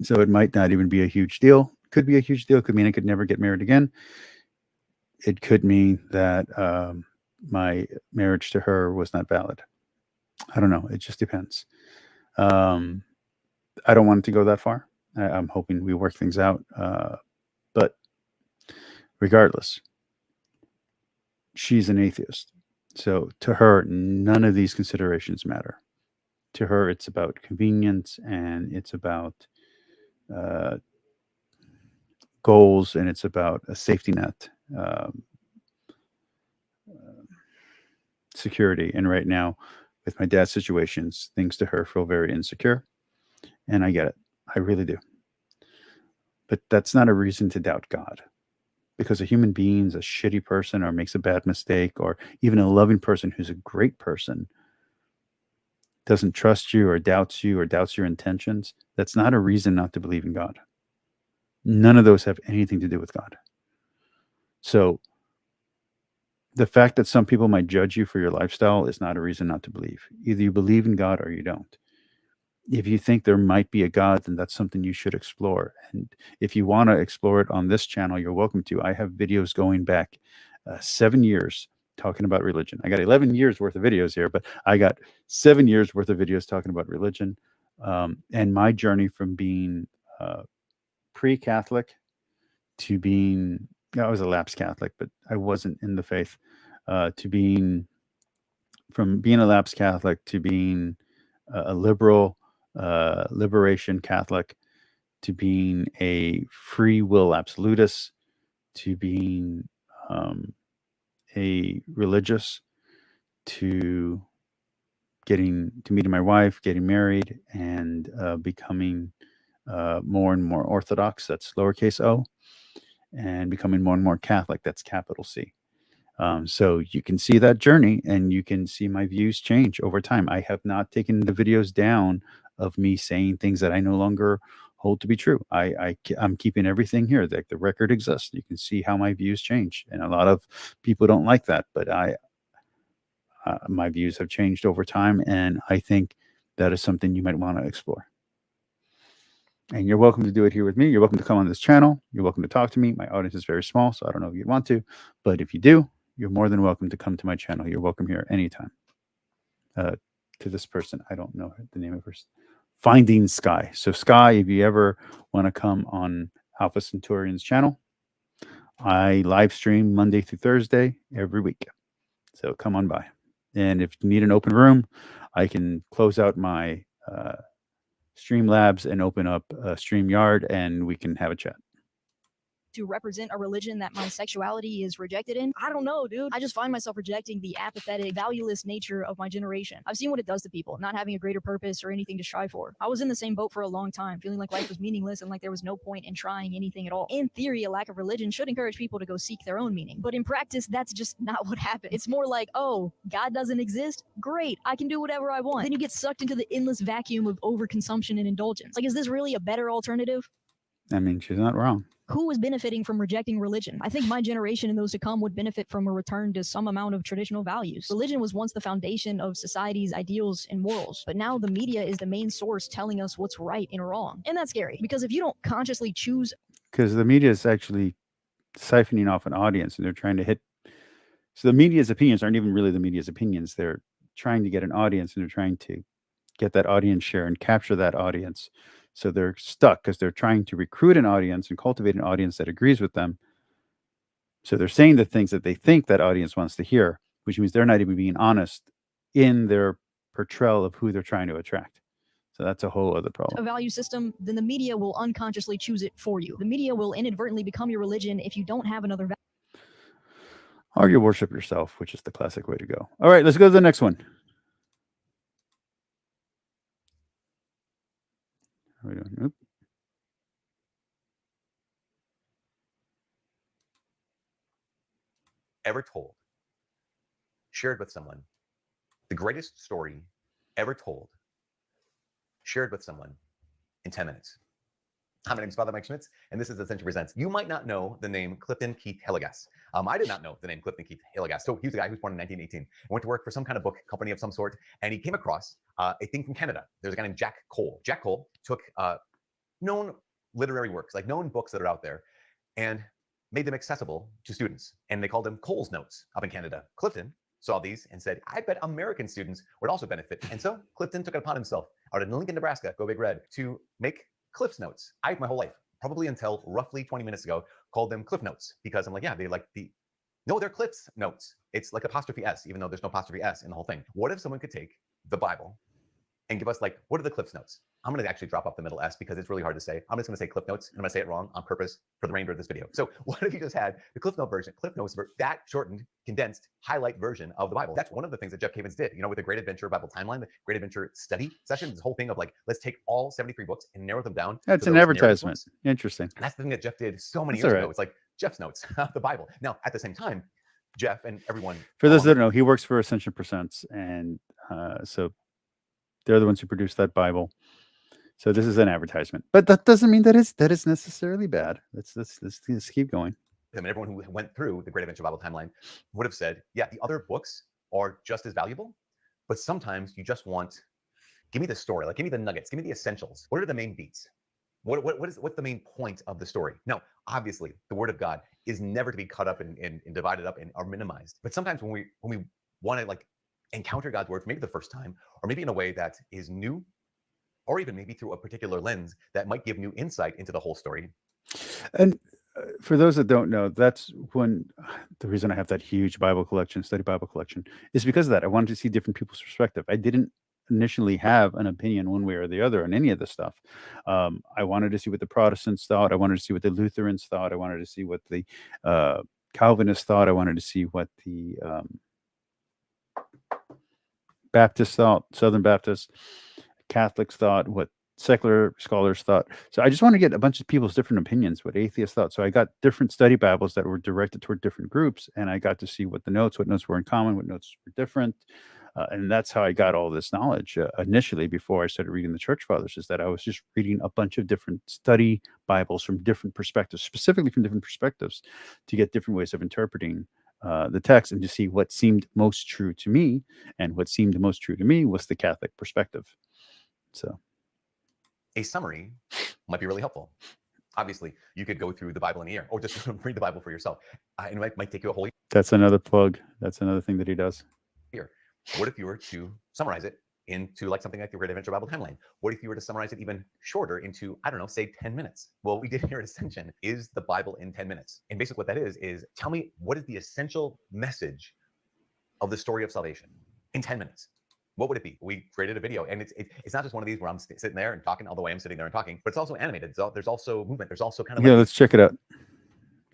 So it might not even be a huge deal. Could be a huge deal. Could mean I could never get married again. It could mean that my marriage to her was not valid. I don't know. It just depends. I don't want it to go that far. I'm hoping we work things out. But regardless, she's an atheist. So to her, none of these considerations matter. To her, it's about convenience and it's about goals and it's about a safety net, security. And right now, with my dad's situations, things to her feel very insecure. And I get it. I really do. But that's not a reason to doubt God. Because a human being's a shitty person or makes a bad mistake, or even a loving person who's a great person doesn't trust you or doubts your intentions, that's not a reason not to believe in God. None of those have anything to do with God. So the fact that some people might judge you for your lifestyle is not a reason not to believe. Either you believe in God or you don't. If you think there might be a God, then that's something you should explore. And if you want to explore it on this channel, you're welcome to. I have videos going back 7 years talking about religion. I got 11 years worth of videos here, but I got 7 years worth of videos talking about religion and my journey from being pre-Catholic to being, I was a lapsed Catholic, but I wasn't in the faith, to being, from being a lapsed Catholic to being a liberal, liberation Catholic, to being a free will absolutist, to being a religious, to meeting my wife, getting married, and becoming more and more Orthodox. That's lowercase o, and becoming more and more Catholic. That's capital C. So you can see that journey, and you can see my views change over time. I have not taken the videos down of me saying things that I no longer hold to be true. I'm keeping everything here. Like, the record exists. You can see how my views change, and a lot of people don't like that, but my views have changed over time, and I think that is something you might want to explore. And you're welcome to do it here with me. You're welcome to come on this channel. You're welcome to talk to me. My audience is very small, so I don't know if you'd want to, but if you do, you're more than welcome to come to my channel. You're welcome here anytime. To this person, I don't know the name of her. Finding Sky. So Sky, if you ever want to come on Alpha Centaurian's channel, I live stream Monday through Thursday every week. So come on by. And if you need an open room, I can close out my Streamlabs and open up StreamYard, and we can have a chat. To represent a religion that my sexuality is rejected in? I don't know, dude. I just find myself rejecting the apathetic, valueless nature of my generation. I've seen what it does to people, not having a greater purpose or anything to strive for. I was in the same boat for a long time, feeling like life was meaningless and like there was no point in trying anything at all. In theory, a lack of religion should encourage people to go seek their own meaning. But in practice, that's just not what happens. It's more like, oh, God doesn't exist? Great, I can do whatever I want. Then you get sucked into the endless vacuum of overconsumption and indulgence. Like, is this really a better alternative? I mean, she's not wrong. Who was benefiting from rejecting religion? I think my generation and those to come would benefit from a return to some amount of traditional values. Religion was once the foundation of society's ideals and morals, but now the media is the main source telling us what's right and wrong. And that's scary, because if you don't consciously choose... Because the media is actually siphoning off an audience, and they're trying to hit... So the media's opinions aren't even really the media's opinions. They're trying to get an audience, and they're trying to get that audience share and capture that audience. So they're stuck because they're trying to recruit an audience and cultivate an audience that agrees with them. So they're saying the things that they think that audience wants to hear, which means they're not even being honest in their portrayal of who they're trying to attract. So that's a whole other problem. A value system, then the media will unconsciously choose it for you. The media will inadvertently become your religion if you don't have another value. Or you worship yourself, which is the classic way to go. All right, let's go to the next one. How are we doing? Oop. Ever told, shared with someone, the greatest story ever told, shared with someone in 10 minutes. Hi, my name is Father Mike Schmitz, and this is Ascension Presents. You might not know the name Clifton Keith Hillegas. I did not know the name Clifton Keith Hillegas. So he was a guy who was born in 1918 and went to work for some kind of book company of some sort, and he came across a thing from Canada. There's a guy named Jack Cole. Jack Cole took known literary works, like known books that are out there, and made them accessible to students. And they called them Cole's Notes up in Canada. Clifton saw these and said, I bet American students would also benefit. And so Clifton took it upon himself out in Lincoln, Nebraska, go Big Red, to make Cliff's Notes. I, my whole life, probably until roughly 20 minutes ago, called them Cliff Notes, because I'm like, yeah, they like no, they're Cliff's Notes. It's like apostrophe S, even though there's no apostrophe S in the whole thing. What if someone could take the Bible and give us, like, what are the Cliff's Notes? I'm going to actually drop off the middle S because it's really hard to say. I'm just going to say Cliff Notes, and I'm going to say it wrong on purpose for the remainder of this video. So what if you just had the Cliff Notes, that shortened, condensed, highlight version of the Bible? That's one of the things that Jeff Cavins did, with the Great Adventure Bible Timeline, the Great Adventure Study Session, this whole thing of like, let's take all 73 books and narrow them down. That's an advertisement. Interesting. And that's the thing that Jeff did so many years ago. It's like Jeff's Notes, the Bible. Now, at the same time, Jeff and everyone... For those that don't know, he works for Ascension Presents, and so they're the ones who produced that Bible. So this is an advertisement, but that doesn't mean that is necessarily bad. Let's keep going. And everyone who went through the Great Adventure Bible Timeline would have said, yeah, the other books are just as valuable, but sometimes you just want, give me the story, like give me the nuggets, give me the essentials. What are the main beats? What's the main point of the story? Now, obviously, the Word of God is never to be cut up and divided up or minimized. But sometimes when we want to like encounter God's Word for maybe the first time, or maybe in a way that is new, or even maybe through a particular lens that might give new insight into the whole story. And for those that don't know, that's when the reason I have that huge Bible collection, study Bible collection, is because of that. I wanted to see different people's perspective. I didn't initially have an opinion one way or the other on any of this stuff. I wanted to see what the Protestants thought. I wanted to see what the Lutherans thought. I wanted to see what the Calvinists thought. I wanted to see what the Baptists thought, Southern Baptists, Catholics thought, what secular scholars thought. So I just want to get a bunch of people's different opinions, what atheists thought. So I got different study Bibles that were directed toward different groups, and I got to see what notes were in common, what notes were different. And that's how I got all this knowledge initially before I started reading the Church Fathers, is that I was just reading a bunch of different study Bibles from different perspectives, specifically from different perspectives, to get different ways of interpreting the text and to see what seemed most true to me. And what seemed most true to me was the Catholic perspective. So A summary might be really helpful. Obviously, you could go through the Bible in a year or just read the Bible for yourself. And it might take you a whole that's another plug. That's another thing that he does. year. What if you were to summarize it into like something like the Great Adventure Bible Timeline? What if you were to summarize it even shorter into, I don't know, say 10 minutes? Well, we did here at Ascension is the Bible in 10 minutes. And basically what that is tell me what is the essential message of the story of salvation in 10 minutes. What would it be? We created a video, and it's not just one of these where I'm sitting there and talking all the way I'm sitting there and talking, but it's also animated. There's also movement. There's also kind of Let's check it out.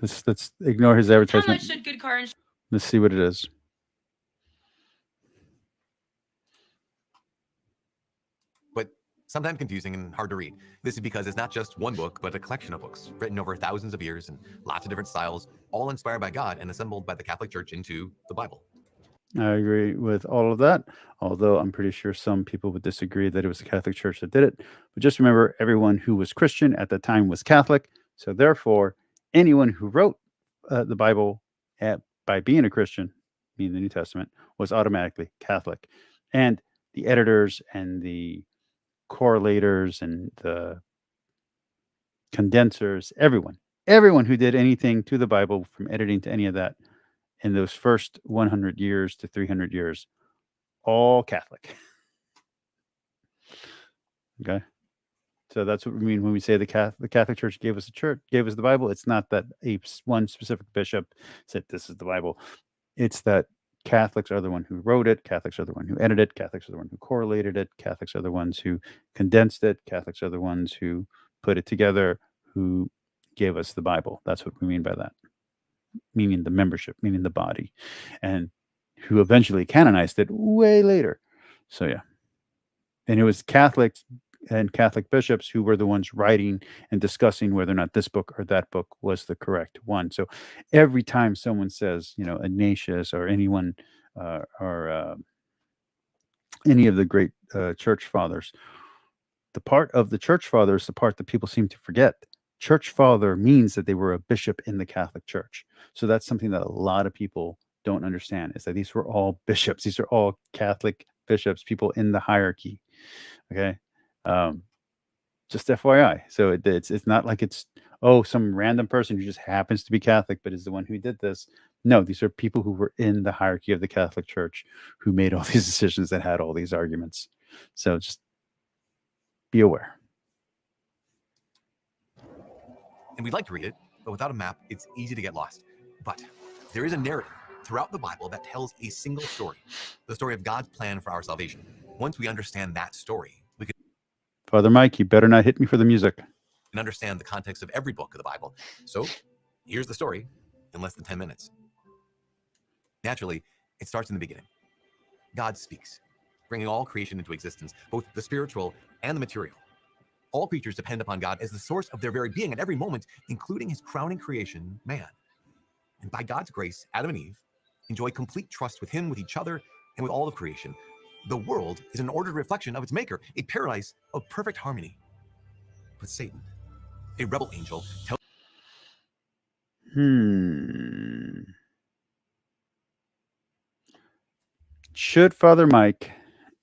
Let's ignore his advertisement. How much should good car insurance? Let's see what it is. but sometimes confusing and hard to read. This is because it's not just one book, but a collection of books written over thousands of years and lots of different styles, all inspired by God and assembled by the Catholic Church into the Bible. I agree with all of that, although I'm pretty sure some people would disagree that it was the Catholic Church that did it. But just remember, everyone who was Christian at the time was Catholic. So therefore, anyone who wrote the Bible by being a Christian, meaning the New Testament, was automatically Catholic. And the editors and the correlators and the condensers, everyone who did anything to the Bible, from editing to any of that, in those first 100 years to 300 years, all Catholic. Okay. So that's what we mean when we say the Catholic Church gave us the Bible. It's not that one specific bishop said this is the Bible. It's that Catholics are the one who wrote it. Catholics are the one who edited it. Catholics are the one who correlated it. Catholics are the ones who condensed it. Catholics are the ones who put it together, who gave us the Bible. That's what we mean by that. Meaning the membership, meaning the body, and who eventually canonized it way later. So yeah. And it was Catholics and Catholic bishops who were the ones writing and discussing whether or not this book or that book was the correct one. So every time someone says, Ignatius or anyone or any of the great church fathers, the part of the church fathers, the part that people seem to forget. Church father means that they were a bishop in the Catholic Church. So that's something that a lot of people don't understand, is that these were all bishops. These are all Catholic bishops, people in the hierarchy. Okay. Just FYI. So it's not like it's, some random person who just happens to be Catholic, but is the one who did this. No, these are people who were in the hierarchy of the Catholic Church who made all these decisions and had all these arguments. So just be aware. And we'd like to read it, but without a map, it's easy to get lost. But there is a narrative throughout the Bible that tells a single story, the story of God's plan for our salvation. Once we understand that story, we can Father Mike, you better not hit me for the music. Understand the context of every book of the Bible. So here's the story in less than 10 minutes. Naturally, it starts in the beginning. God speaks, bringing all creation into existence, both the spiritual and the material. All creatures depend upon God as the source of their very being at every moment, including his crowning creation, man. And by God's grace, Adam and Eve enjoy complete trust with him, with each other, and with all of creation. The world is an ordered reflection of its maker, a paradise of perfect harmony. But Satan, a rebel angel, tells Should Father Mike,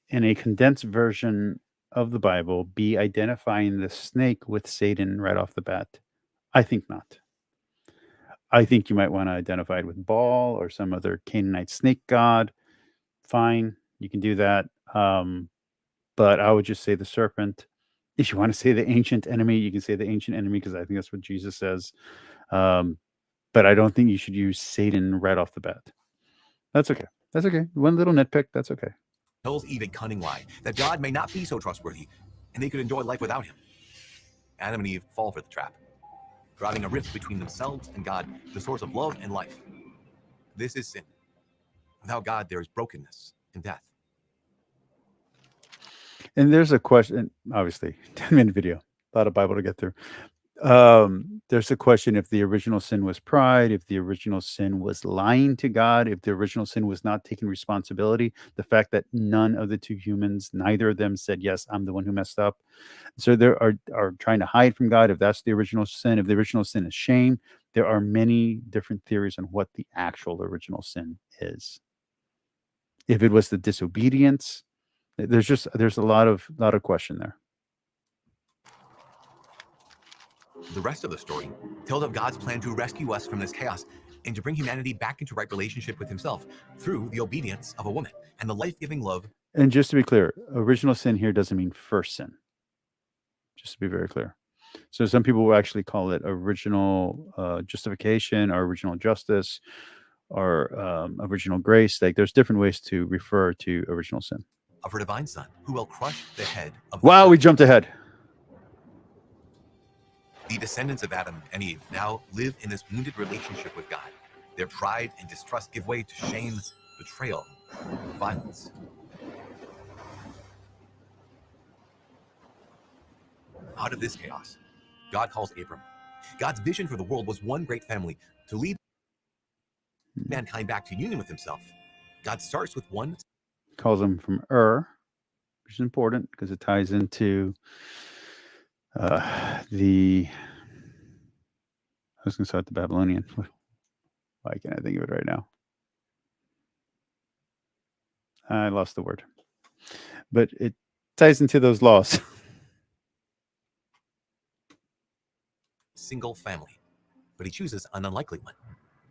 in a condensed version of the Bible, be identifying the snake with Satan right off the bat? I think not. I think you might want to identify it with Baal or some other Canaanite snake god. Fine, you can do that. But I would just say the serpent. If you want to say the ancient enemy, you can say the ancient enemy, because I think that's what Jesus says. But I don't think you should use Satan right off the bat. That's okay. That's okay. One little nitpick. That's okay. tells Eve a cunning lie that God may not be so trustworthy and they could enjoy life without him. Adam and Eve fall for the trap, driving a rift between themselves and God, the source of love and life. This is sin. Without God, there is brokenness and death. And there's a question, obviously, 10-minute video, a lot of Bible to get through. There's a question if the original sin was pride, if the original sin was lying to God, if the original sin was not taking responsibility, the fact that none of the two humans, neither of them said, yes, I'm the one who messed up. So they are trying to hide from God, if that's the original sin. If the original sin is shame, there are many different theories on what the actual original sin is. If it was the disobedience, there's a lot of question there. The rest of the story tells of God's plan to rescue us from this chaos and to bring humanity back into right relationship with himself through the obedience of a woman and the life-giving love. And just to be clear, original sin here doesn't mean first sin. Just to be very clear. So some people will actually call it original justification or original justice or original grace. Like there's different ways to refer to original sin. Of her divine son, who will crush the head of Wow, we jumped ahead. The descendants of Adam and Eve now live in this wounded relationship with God. Their pride and distrust give way to shame, betrayal, violence. Out of this chaos, God calls Abram. God's vision for the world was one great family to lead mankind back to union with himself. God starts with one. Calls him from which is important because it ties into I was going to start the Babylonian. Why can't I think of it right now? I lost the word. But it ties into those laws. Single family, but he chooses an unlikely one.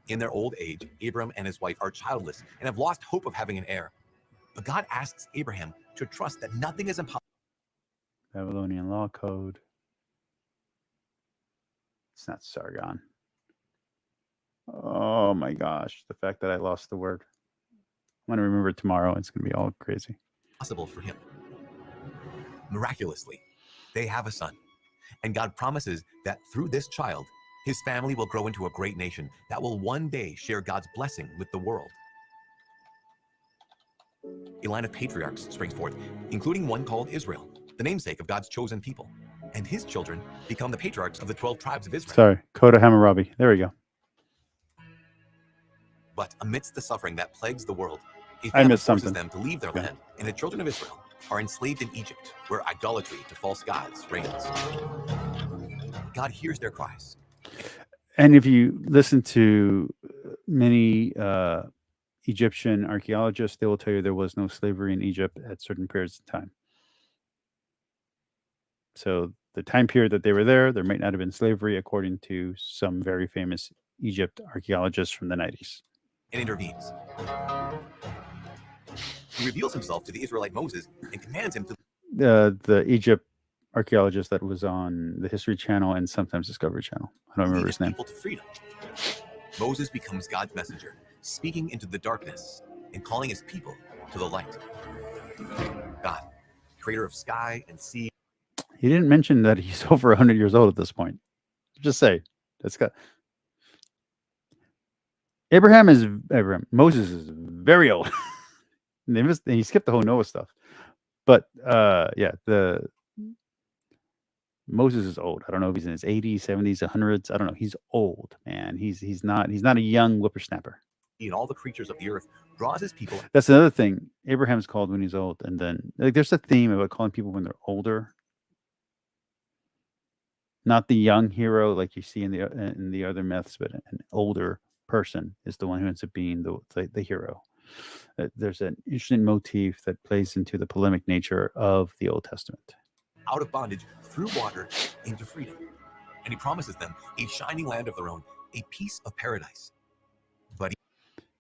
In their old age, Abram and his wife are childless and have lost hope of having an heir. But God asks Abraham to trust that nothing is impossible. Babylonian law code. It's not Sargon. Oh my gosh. The fact that I lost the word. I'm going to remember it tomorrow. It's going to be all crazy. Possible for him. Miraculously, they have a son. And God promises that through this child, his family will grow into a great nation that will one day share God's blessing with the world. A line of patriarchs springs forth, including one called Israel, the namesake of God's chosen people. And his children become the patriarchs of the 12 tribes of Israel. Sorry, Koda Hammurabi. There we go. But amidst the suffering that plagues the world, a I famine missed forces something. them to leave their land, and the children of Israel are enslaved in Egypt, where idolatry to false gods reigns. God hears their cries. And if you listen to many Egyptian archaeologists, they will tell you there was no slavery in Egypt at certain periods of time. So the time period that they were there might not have been slavery, according to some very famous Egypt archaeologists from the 90s. And intervenes. He reveals himself to the Israelite Moses and commands him to. The Egypt archaeologist that was on the History Channel and sometimes Discovery Channel. I don't remember his name. People to freedom. Moses becomes God's messenger, speaking into the darkness and calling his people to the light. God, creator of sky and sea. He didn't mention that he's over 100 years old at this point. Just say that's got. Moses is very old. He skipped the whole Noah stuff, but Moses is old. I don't know if he's in his 80s, 70s, 100s. I don't know. He's old, man. He's not a young whippersnapper. And all the creatures of the earth draws his people. That's another thing. Abraham's called when he's old, and then there's a theme about calling people when they're older. Not the young hero like you see in the other myths, but an older person is the one who ends up being the hero. There's an interesting motif that plays into the polemic nature of the Old Testament. Out of bondage, through water, into freedom. And he promises them a shining land of their own, a piece of paradise. But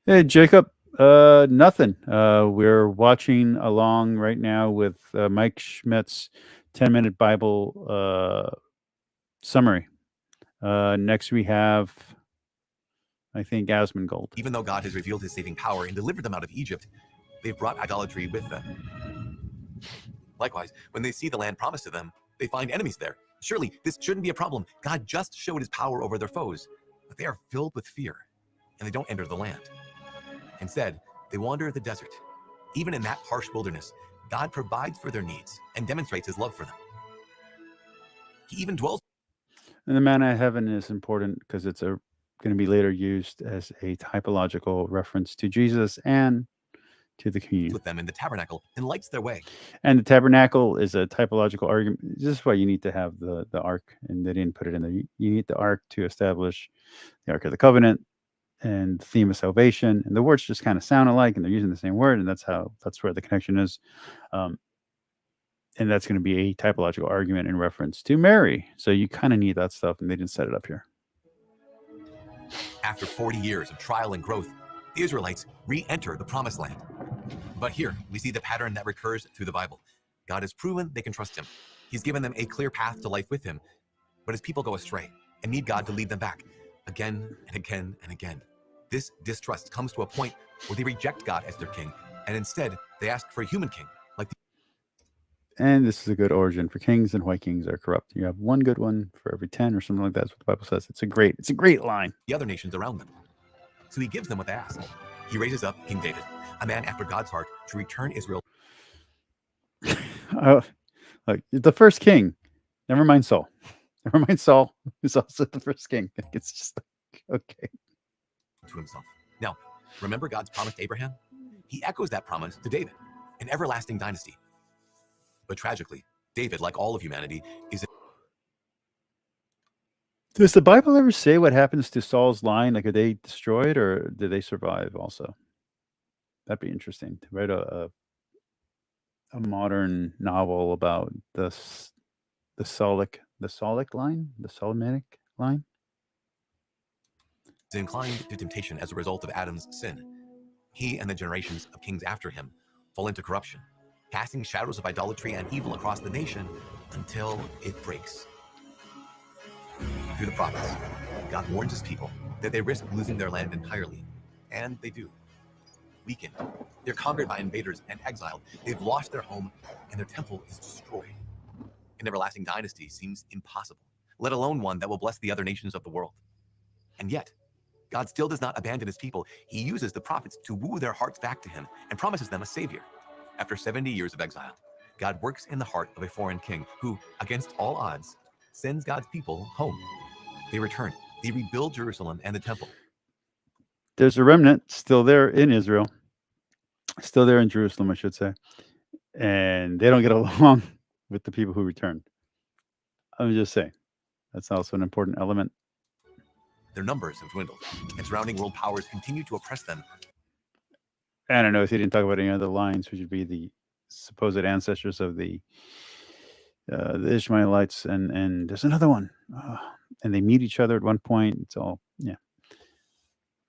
Hey, Jacob, nothing. We're watching along right now with Mike Schmidt's 10-minute Bible summary. Next we have, I think, Asmongold. Even though God has revealed his saving power and delivered them out of Egypt, they've brought idolatry with them. Likewise, when they see the land promised to them, they find enemies there. Surely this shouldn't be a problem. God just showed his power over their foes, but they are filled with fear, and they don't enter the land. Instead, they wander the desert. Even in that harsh wilderness, God provides for their needs and demonstrates his love for them. He even dwells. And the manna of heaven is important because it's going to be later used as a typological reference to Jesus and to the communion. With them in the tabernacle and lights their way. And the tabernacle is a typological argument. This is why you need to have the ark, and they didn't put it in there. You need the ark to establish the Ark of the Covenant and the theme of salvation. And the words just kind of sound alike, and they're using the same word, and that's where the connection is. And that's going to be a typological argument in reference to Mary. So you kind of need that stuff, and they didn't set it up here. After 40 years of trial and growth, the Israelites re-enter the promised land. But here, we see the pattern that recurs through the Bible. God has proven they can trust him. He's given them a clear path to life with him. But his people go astray and need God to lead them back again and again and again. This distrust comes to a point where they reject God as their king, and instead, they ask for a human king. And this is a good origin for kings, and why kings are corrupt. You have one good one for every 10 or something like that. That's what the Bible says. It's a great line. The other nations around them. So he gives them what they ask. He raises up King David, a man after God's heart, to return Israel. Like the first king. Never mind Saul. Never mind Saul, who's also the first king. It's just like, okay. To himself. Now, remember God's promise to Abraham? He echoes that promise to David, an everlasting dynasty. But tragically, David, like all of humanity, is... Does the Bible ever say what happens to Saul's line? Like, are they destroyed, or do they survive also? That'd be interesting to write a modern novel about the Saulic line, the Solomonic line. Is inclined to temptation as a result of Adam's sin. He and the generations of kings after him fall into corruption, casting shadows of idolatry and evil across the nation until it breaks. Through the prophets, God warns his people that they risk losing their land entirely, and they do. Weakened, they're conquered by invaders and exiled. They've lost their home, and their temple is destroyed. An everlasting dynasty seems impossible, let alone one that will bless the other nations of the world. And yet, God still does not abandon his people. He uses the prophets to woo their hearts back to him and promises them a savior. After 70 years of exile, God works in the heart of a foreign king who, against all odds, sends God's people home. They return. They rebuild Jerusalem and the temple. There's a remnant still there in Israel, still there in Jerusalem, I should say, and they don't get along with the people who returned. I'm just saying, that's also an important element. Their numbers have dwindled, and surrounding world powers continue to oppress them. I don't know if he didn't talk about any other lines, which would be the supposed ancestors of the Ishmaelites, and there's another one, and they meet each other at one point. It's all, yeah.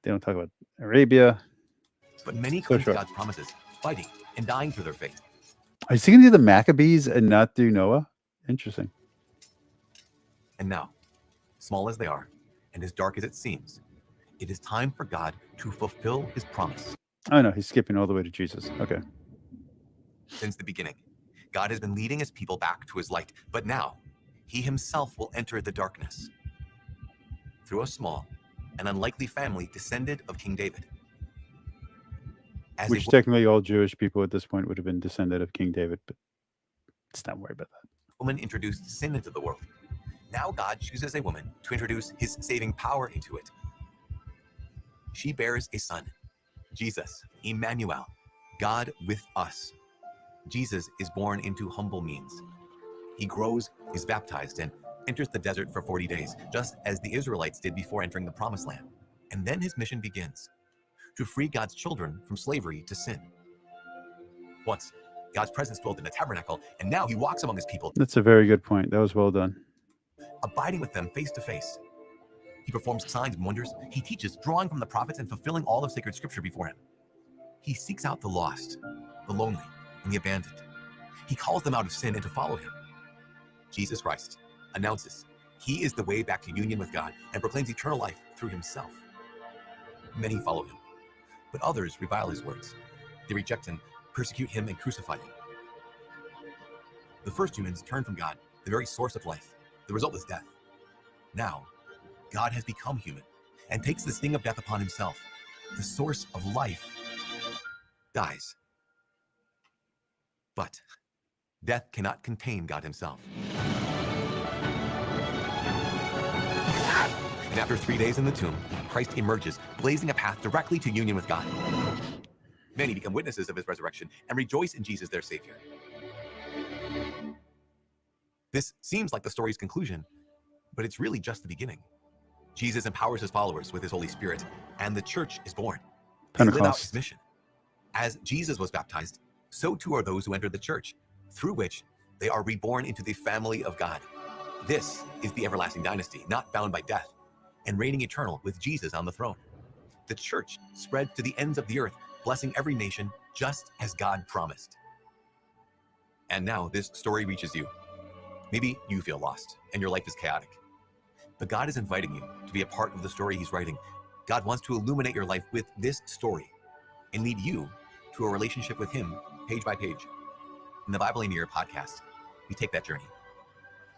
They don't talk about Arabia. But many cling to God's promises, fighting and dying for their faith. Is he going to do the Maccabees and not do Noah? Interesting. And now, small as they are, and as dark as it seems, it is time for God to fulfill his promise. Oh, no, he's skipping all the way to Jesus. Okay. Since the beginning, God has been leading his people back to his light, but now he himself will enter the darkness through a small and unlikely family descended of King David. Which technically all Jewish people at this point would have been descended of King David, but let's not worry about that. Woman introduced sin into the world. Now God chooses a woman to introduce his saving power into it. She bears a son, Jesus, Emmanuel, God with us. Jesus is born into humble means. He grows, is baptized, and enters the desert for 40 days, just as the Israelites did before entering the promised land. And then his mission begins, to free God's children from slavery to sin. Once, God's presence dwelled in the tabernacle, and now he walks among his people. That's a very good point. That was well done. Abiding with them face to face. He performs signs and wonders. He teaches, drawing from the prophets and fulfilling all of sacred scripture before him. He seeks out the lost, the lonely, and the abandoned. He calls them out of sin and to follow him. Jesus Christ announces he is the way back to union with God and proclaims eternal life through himself. Many follow him, but others revile his words. They reject him, persecute him, and crucify him. The first humans turned from God, the very source of life. The result was death. Now, God has become human and takes the sting of death upon himself. The source of life dies. But death cannot contain God himself. And after 3 days in the tomb, Christ emerges, blazing a path directly to union with God. Many become witnesses of his resurrection and rejoice in Jesus, their Savior. This seems like the story's conclusion, but it's really just the beginning. Jesus empowers his followers with his Holy Spirit, and the church is born. They live out his Pentecost. mission. As Jesus was baptized, so too are those who enter the church, through which they are reborn into the family of God. This is the everlasting dynasty, not bound by death, and reigning eternal with Jesus on the throne. The church spread to the ends of the earth, blessing every nation, just as God promised. And now this story reaches you. Maybe you feel lost and your life is chaotic. But God is inviting you to be a part of the story he's writing. God wants to illuminate your life with this story and lead you to a relationship with him, page by page. In the Bible in a Year podcast, we take that journey.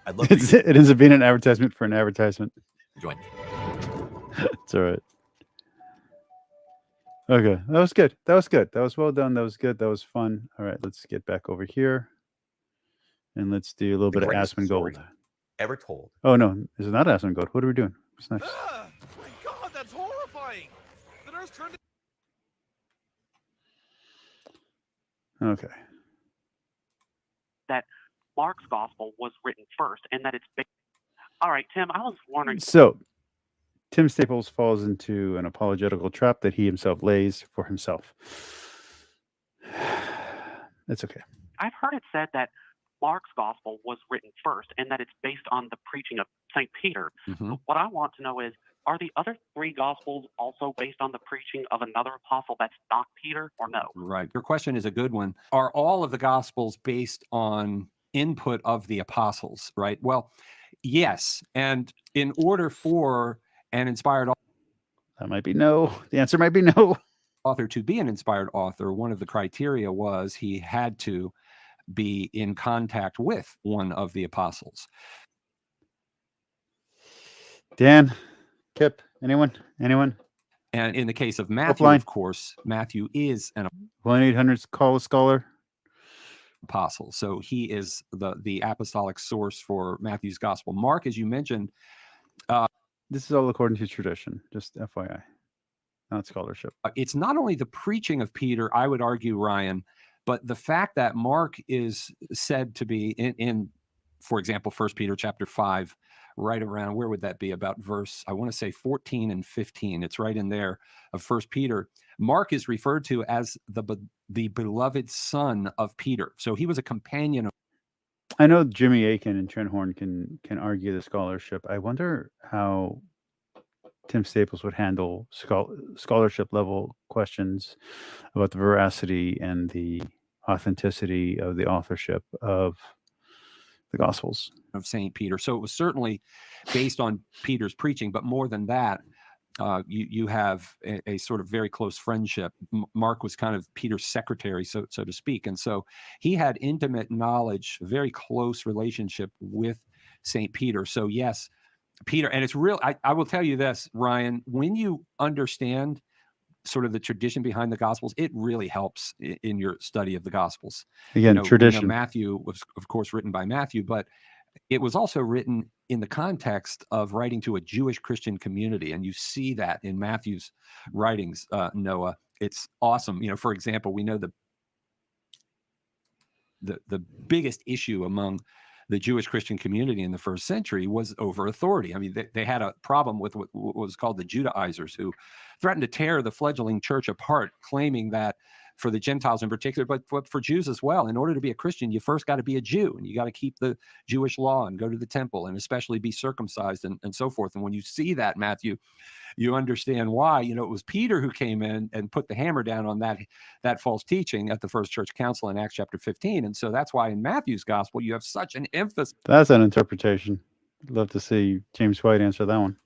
I'd love for you It ends up being an advertisement for an advertisement. to join me. It's all right. Okay, that was good. That was good. That was well done. That was good. That was fun. All right, let's get back over here, and let's do a little The bit of greatest Aspen story Gold. ever told. Oh no, is it not Aspen Gold? What are we doing? It's nice. Ah, my God, that's horrifying. The nurse turned Okay. That Mark's gospel was written first, and that it's all right, Tim. I was wondering. So, Tim Staples falls into an apologetical trap that he himself lays for himself. It's okay. I've heard it said that Mark's gospel was written first, and that it's based on the preaching of St. Peter. What I want to know is, are the other three gospels also based on the preaching of another apostle that's not Peter, or no? Right. Your question is a good one. Are all of the gospels based on input of the apostles, right? Well, yes. And in order for an inspired That might be no. The answer might be no. author to be an inspired author, one of the criteria was he had to be in contact with one of the apostles. Dan, Kip, anyone? And in the case of Matthew, Upline. of course, Matthew is an 1-800 call a scholar. apostle. So he is the apostolic source for Matthew's gospel. Mark, as you mentioned, This is all according to tradition, just FYI, not scholarship. it's not only the preaching of Peter, I would argue, Ryan, but the fact that Mark is said to be in for example, 1 Peter chapter 5, right around, where would that be? About verse, I want to say 14 and 15. It's right in there of 1 Peter. Mark is referred to as the beloved son of Peter. So he was a companion of. I know Jimmy Akin and Trent Horn can argue the scholarship. I wonder how Tim Staples would handle scholarship level questions about the veracity and the authenticity of the authorship of the Gospels of St. Peter. So it was certainly based on Peter's preaching, but more than that, you have a sort of very close friendship. Mark was kind of Peter's secretary, so to speak. And so he had intimate knowledge, very close relationship with St. Peter. So yes, Peter, and it's real. I will tell you this, Ryan, when you understand sort of the tradition behind the Gospels, it really helps in your study of the Gospels. Again, tradition. Matthew was, of course, written by Matthew, but it was also written in the context of writing to a Jewish Christian community. And you see that in Matthew's writings, Noah. It's awesome. For example, we know the biggest issue among the Jewish Christian community in the first century was over authority. I mean, they had a problem with what was called the Judaizers, who threatened to tear the fledgling church apart, claiming that for the Gentiles in particular, but for Jews as well, in order to be a Christian, you first got to be a Jew, and you got to keep the Jewish law and go to the temple and especially be circumcised and so forth. And when you see that, Matthew, you understand why. It was Peter who came in and put the hammer down on that false teaching at the first church council in Acts chapter 15. And so that's why in Matthew's gospel, you have such an emphasis. That's an interpretation. I'd love to see James White answer that one.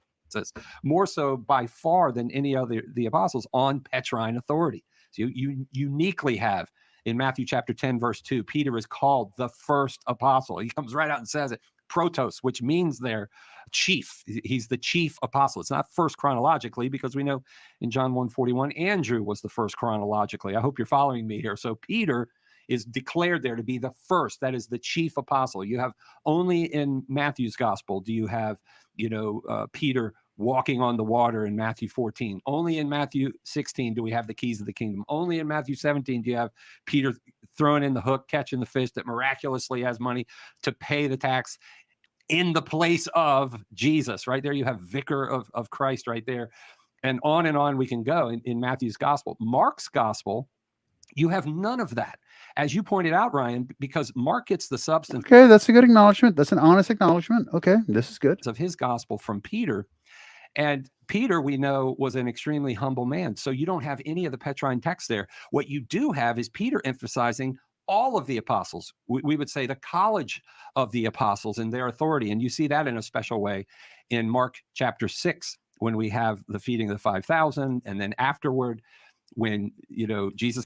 More so by far than any other the apostles on Petrine authority. So you uniquely have in Matthew chapter 10, verse 2, Peter is called the first apostle. He comes right out and says it, protos, which means they're chief. He's the chief apostle. It's not first chronologically, because we know in John 1:41, Andrew was the first chronologically. I hope you're following me here. So Peter is declared there to be the first. That is the chief apostle. You have only in Matthew's gospel do you have, Peter walking on the water in Matthew 14. Only in Matthew 16 do we have the keys of the kingdom. Only in Matthew 17 do you have Peter throwing in the hook, catching the fish that miraculously has money to pay the tax in the place of Jesus. Right there you have vicar of Christ right there. And on we can go in Matthew's gospel. Mark's gospel, you have none of that. As you pointed out, Ryan, because Mark gets the substance. Okay, that's a good acknowledgement. That's an honest acknowledgement. Okay, this is good. Of his gospel from Peter. And Peter, we know, was an extremely humble man. So you don't have any of the Petrine text there. What you do have is Peter emphasizing all of the apostles. We would say the college of the apostles and their authority. And you see that in a special way in Mark chapter 6, when we have the feeding of the 5,000. And then afterward, when, Jesus.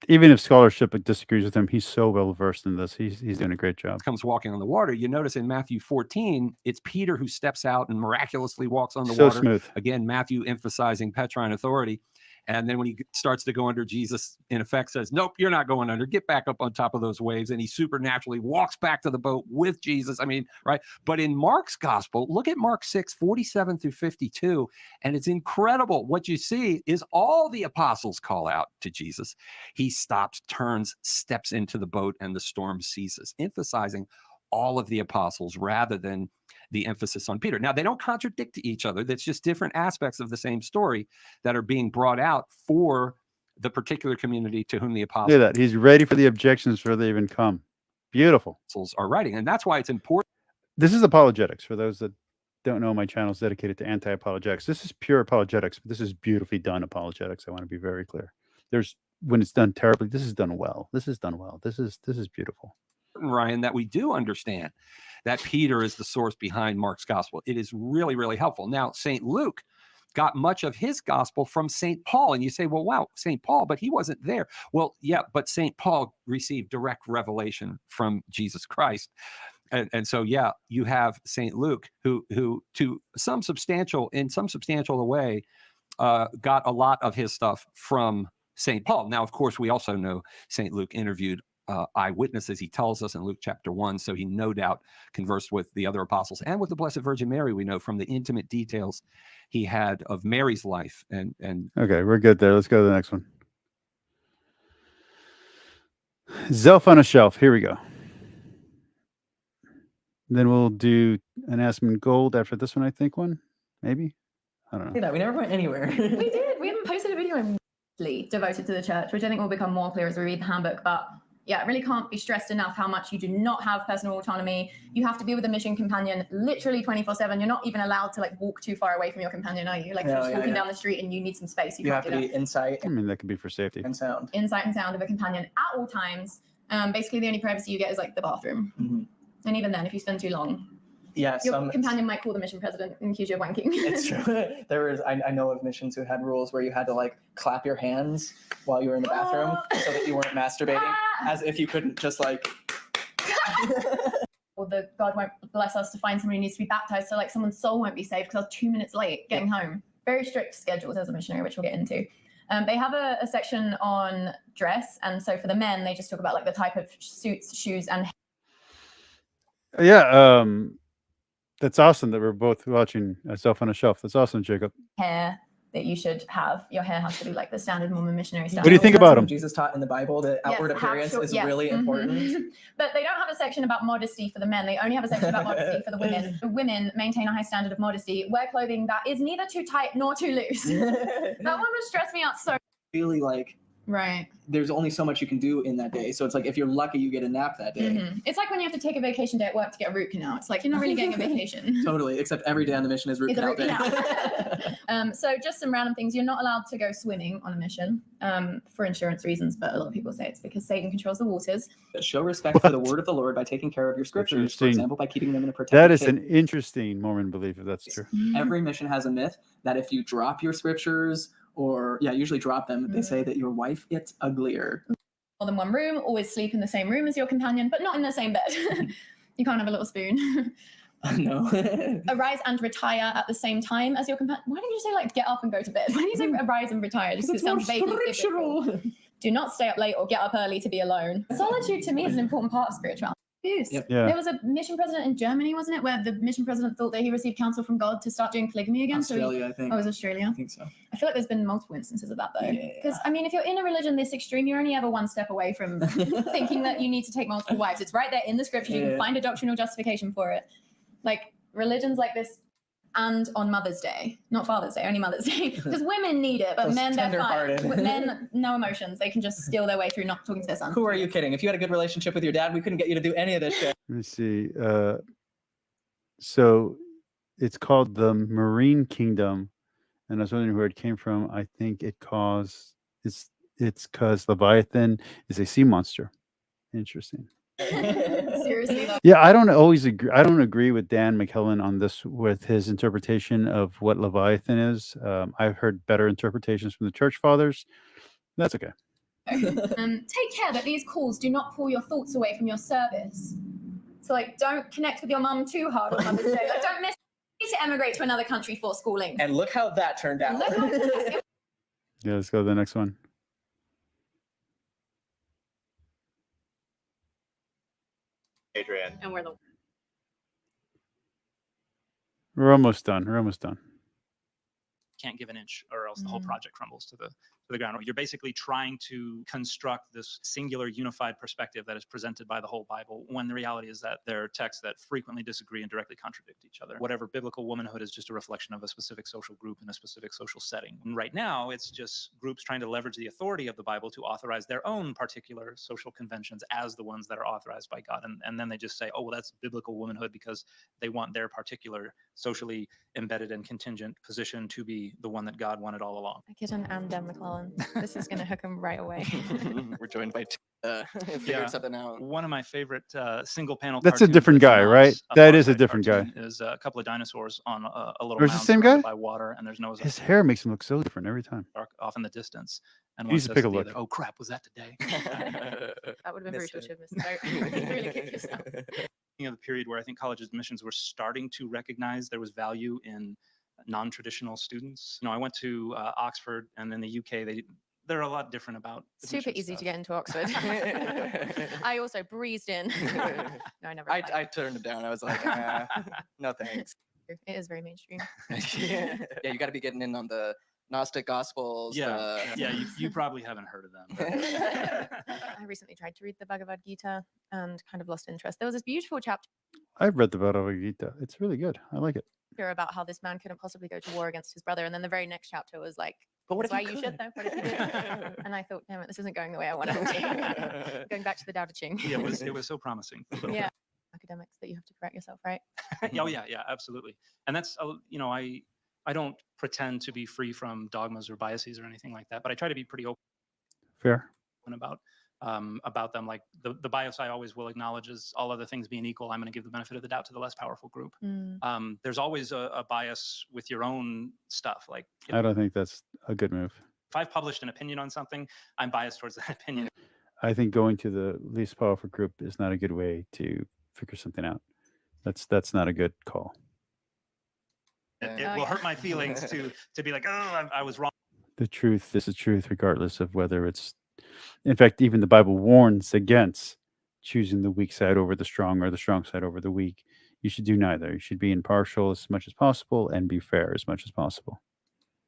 Even if scholarship disagrees with him, he's so well versed in this. He's doing a great job. Comes walking on the water. You notice in Matthew 14, it's Peter who steps out and miraculously walks on the water. So smooth. Again, Matthew emphasizing Petrine authority. And then when he starts to go under, Jesus, in effect, says, nope, you're not going under. Get back up on top of those waves. And he supernaturally walks back to the boat with Jesus. I mean, right? But in Mark's gospel, look at Mark 6, 47 through 52. And it's incredible. What you see is all the apostles call out to Jesus. He stops, turns, steps into the boat, and the storm ceases, emphasizing all of the apostles rather than the emphasis on Peter. Now, they don't contradict each other. That's just different aspects of the same story that are being brought out for the particular community to whom the apostles. Look at that. He's ready for the objections before they even come. Beautiful. Are writing. And that's why it's important. This is apologetics. For those that don't know, my channel is dedicated to anti-apologetics. This is pure apologetics, but this is beautifully done apologetics. I want to be very clear. When it's done terribly, this is done well. This is done well. This is beautiful. Ryan, that we do understand that Peter is the source behind Mark's gospel. It is really, really helpful. Now, St. Luke got much of his gospel from St. Paul. And you say, well, wow, St. Paul, but he wasn't there. Well, yeah, but St. Paul received direct revelation from Jesus Christ. And so, yeah, you have St. Luke, who to some substantial way, got a lot of his stuff from St. Paul. Now, of course, we also know St. Luke interviewed eyewitnesses, he tells us in Luke chapter 1. So he no doubt conversed with the other apostles and with the Blessed Virgin Mary, we know from the intimate details he had of Mary's life. And okay, we're good there. Let's go to the next one. Zelf on a Shelf. Here we go. Then we'll do an Aspen Gold after this one, I think maybe. I don't know. We never went anywhere. We did. We haven't posted a video devoted to the church, which I think will become more clear as we read the handbook. But yeah, it really can't be stressed enough how much you do not have personal autonomy. You have to be with a mission companion literally 24/7. You're not even allowed to walk too far away from your companion, are you? If you're just walking down the street and you need some space, you have to be insight. I mean, that could be for safety. And sound. Insight and sound of a companion at all times. Basically, the only privacy you get is the bathroom. Mm-hmm. And even then, if you spend too long, your companion might call the mission president and accuse you of wanking. It's true. I know of missions who had rules where you had to clap your hands while you were in the bathroom so that you weren't masturbating, as if you couldn't just or the God won't bless us to find somebody who needs to be baptized, so someone's soul won't be saved because I was 2 minutes late getting home. Very strict schedules as a missionary, which we'll get into. They have a section on dress, and so for the men, they just talk about the type of suits, shoes, and yeah. That's awesome that we're both watching Zelf on a Shelf. That's awesome, Jacob. Hair that you should have. Your hair has to be the standard Mormon missionary style. What do you think about them? Jesus taught in the Bible that outward appearance is really important. But they don't have a section about modesty for the men. They only have a section about modesty for the women. The women maintain a high standard of modesty. Wear clothing that is neither too tight nor too loose. That one would stress me out so. Really right. There's only so much you can do in that day. So it's if you're lucky, you get a nap that day. Mm-hmm. It's when you have to take a vacation day at work to get a root canal. It's you're not really getting a vacation. Totally, except every day on the mission is root canal day. So just some random things. You're not allowed to go swimming on a mission for insurance reasons, but a lot of people say it's because Satan controls the waters. Show respect for the word of the Lord by taking care of your scriptures, for example, by keeping them in a protected That is shape. an interesting Mormon belief, if that's true. Every mission has a myth that if you drop your scriptures or usually drop them. They say that your wife gets uglier. More than one room, always sleep in the same room as your companion, but not in the same bed. You can't have a little spoon. No. Arise and retire at the same time as your companion. Why didn't you say like get up and go to bed? Why do you say arise and retire? Just It's it sounds more vaguely scriptural. biblical. Do not stay up late or get up early to be alone. Solitude to me is an important part of spirituality. Yep. Yeah. There was a mission president in Germany, wasn't it, where the mission president thought that he received counsel from God to start doing polygamy again. Australia, I think. Oh, it was Australia. I think so. I feel like there's been multiple instances of that though. Yeah. Because I mean, if you're in a religion this extreme, you're only ever one step away from thinking that you need to take multiple wives. It's right there in the scriptures. You can find a doctrinal justification for it. Like religions like this, and on Mother's Day, not Father's Day, only Mother's Day, because women need it, but Those men, they're fine. tender-hearted. With men, no emotions. They can just steal their way through not talking to their son. Who are you kidding? If you had a good relationship with your dad, we couldn't get you to do any of this shit. Let me see. So it's called the Marine Kingdom, and I was wondering where it came from. I think it's because Leviathan is a sea monster. Interesting. Seriously, though. Yeah, I don't always agree. I don't agree with Dan McKellen on this with his interpretation of what Leviathan is. I've heard better interpretations from the church fathers. That's okay. Take care that these calls do not pull your thoughts away from your service. So, like, don't connect with your mum too hard on Mother's Day. Like, don't miss. You need to emigrate to another country for schooling. And look how that turned out. Yeah, let's go to the next one. Adrian. And we're the We're almost done. We're almost done. Can't give an inch or else the whole project crumbles to the ground. You're basically trying to construct this singular unified perspective that is presented by the whole Bible, when the reality is that there are texts that frequently disagree and directly contradict each other. Whatever biblical womanhood is just a reflection of a specific social group in a specific social setting. And right now, it's just groups trying to leverage the authority of the Bible to authorize their own particular social conventions as the ones that are authorized by God. And then they just say, oh, well, that's biblical womanhood because they want their particular socially embedded and contingent position to be the one that God wanted all along. Kitten and Dan McClellan. This is going to hook him right away. We're joined by figured something out. One of my favorite single panel. That's a cartoons different that guy, came out, right? a That is a Farsight different guy. cartoon, Is a couple of dinosaurs on a little Or is it mound the same surrounded guy? by water, and there's Noah's His hair makes him look so different every time. Ark off in the distance. And He one needs to says pick to a the look. other, "Oh crap, was that today?" That would have been Missed brutal to it. have missed out. You really kicked yourself. The period where I think college admissions were starting to recognize there was value in non-traditional students. I went to Oxford, and in the UK, they're a lot different about Super admission easy stuff. to get into Oxford. I also breezed in. No, I never. I turned it down. I was like, no thanks. It is very mainstream. Yeah, you got to be getting in on the Gnostic Gospels. Yeah, you probably haven't heard of them. I recently tried to read the Bhagavad Gita and kind of lost interest. There was this beautiful chapter I've read the Bhagavad Gita. It's really good. I like it. about how this man couldn't possibly go to war against his brother, and then the very next chapter was like, But what if why you you should though? What if you did? And I thought, damn it, this isn't going the way I want it to. Going back to the Tao Te Ching. Yeah, it was so promising. Yeah, academics that you have to correct yourself, right? Oh yeah, absolutely. And that's I don't pretend to be free from dogmas or biases or anything like that, but I try to be pretty open Fair. about them. Like the bias I always will acknowledge is all other things being equal, I'm going to give the benefit of the doubt to the less powerful group. There's always a bias with your own stuff. Like I don't think that's a good move. if I've published an opinion on something, I'm biased towards that opinion. I think going to the least powerful group is not a good way to figure something out. That's not a good call. It will hurt my feelings to be like, oh, I was wrong. The truth is the truth, regardless of whether it's. In fact, even the Bible warns against choosing the weak side over the strong or the strong side over the weak. You should do neither. You should be impartial as much as possible and be fair as much as possible.